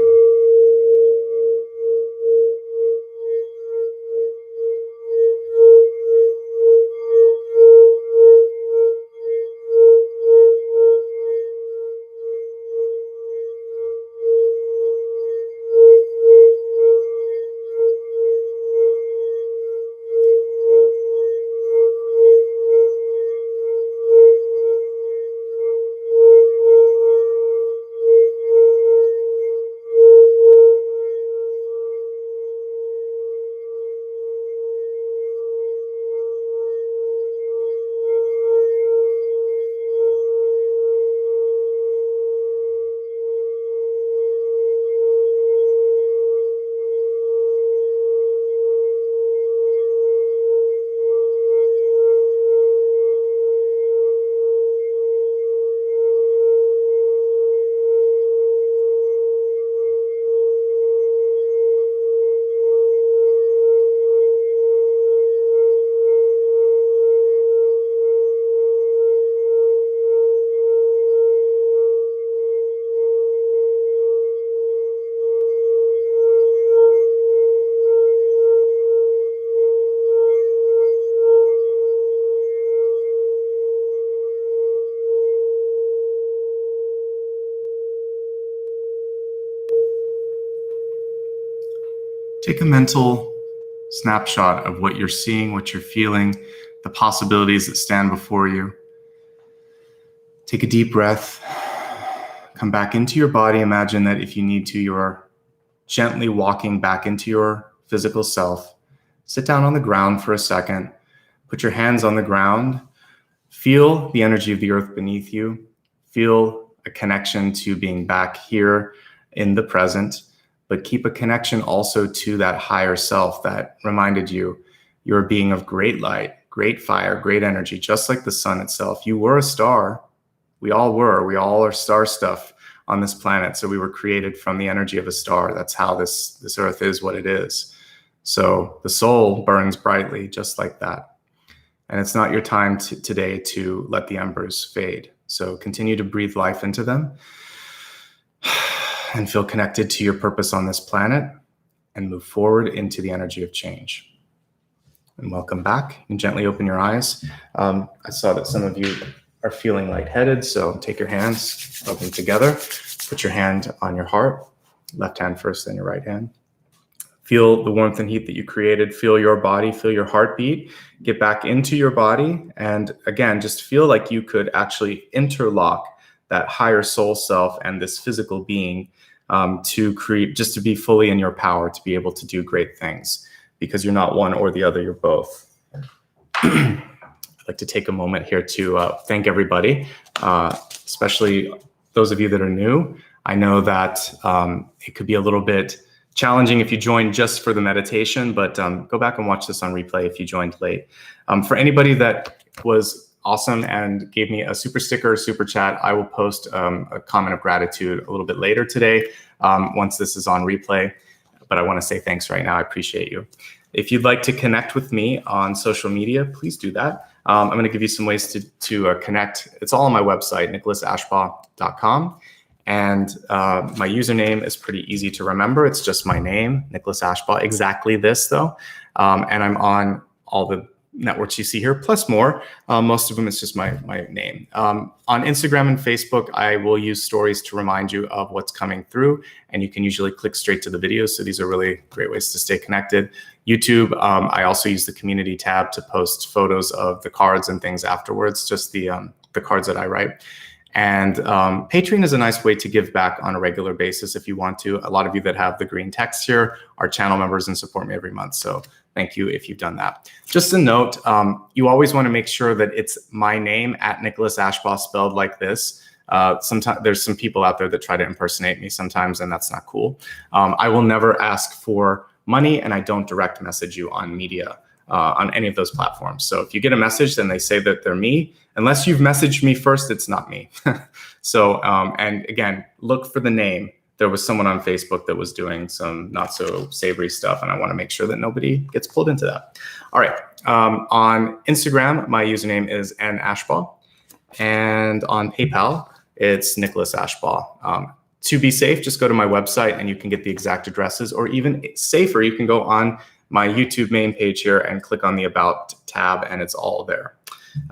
take a mental snapshot of what you're seeing, what you're feeling, the possibilities that stand before you. Take a deep breath. Come back into your body. Imagine that if you need to, you're gently walking back into your physical self. Sit down on the ground for a second. Put your hands on the ground. Feel the energy of the earth beneath you. Feel a connection to being back here in the present, but keep a connection also to that higher self that reminded you you're a being of great light, great fire, great energy, just like the sun itself. You were a star. We all were. We all are star stuff on this planet. So we were created from the energy of a star. That's how this earth is what it is. So the soul burns brightly just like that. And it's not your time today to let the embers fade. So continue to breathe life into them and feel connected to your purpose on this planet and move forward into the energy of change. And welcome back. And gently open your eyes. I saw that some of you are feeling lightheaded, so take your hands, rub them together. Put your hand on your heart, left hand first, then your right hand. Feel the warmth and heat that you created. Feel your body, feel your heartbeat. Get back into your body. And again, just feel like you could actually interlock that higher soul self and this physical being to create, just to be fully in your power, to be able to do great things, because you're not one or the other, you're both. I'd like to take a moment here to thank everybody, especially those of you that are new. I know that it could be a little bit challenging if you joined just for the meditation, but go back and watch this on replay if you joined late. For anybody that was awesome and gave me a super sticker or super chat, I will post a comment of gratitude a little bit later today once this is on replay. But I want to say thanks right now. I appreciate you. If you'd like to connect with me on social media, please do that. I'm going to give you some ways to connect. It's all on my website, nicholasashbaugh.com. And my username is pretty easy to remember. It's just my name, Nicholas Ashbaugh. Exactly this, though. And I'm on all the networks you see here, plus more. Most of them, it's just my name. On Instagram and Facebook, I will use stories to remind you of what's coming through. And you can usually click straight to the videos. So these are really great ways to stay connected. YouTube, I also use the community tab to post photos of the cards and things afterwards, just the cards that I write. And Patreon is a nice way to give back on a regular basis if you want to. A lot of you that have the green text here are channel members and support me every month. So thank you if you've done that. Just a note, you always want to make sure that it's my name at Nicholas Ashbaugh spelled like this. Sometimes there's some people out there that try to impersonate me sometimes, and that's not cool. I will never ask for money, and I don't direct message you on media. On any of those platforms. So if you get a message, then they say that they're me. Unless you've messaged me first, it's not me. So, and again, look for the name. There was someone on Facebook that was doing some not so savory stuff, and I want to make sure that nobody gets pulled into that. All right. On Instagram, my username is nashbaugh. And on PayPal, it's Nicholas Ashbaugh. To be safe, just go to my website and you can get the exact addresses, or even safer, you can go on my YouTube main page here and click on the About tab, and it's all there.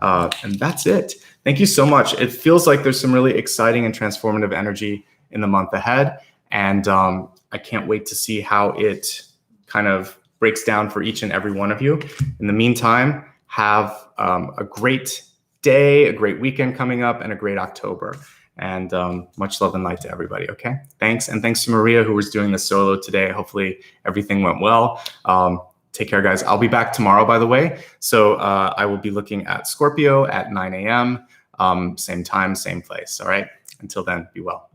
And that's it. Thank you so much. It feels like there's some really exciting and transformative energy in the month ahead. And I can't wait to see how it kind of breaks down for each and every one of you. In the meantime, have a great day, a great weekend coming up, and a great October. And much love and light to everybody, okay? Thanks, and thanks to Maria, who was doing the solo today. Hopefully everything went well. Take care, guys. I'll be back tomorrow, by the way. So I will be looking at Scorpio at 9 a.m., same time, same place, all right? Until then, be well.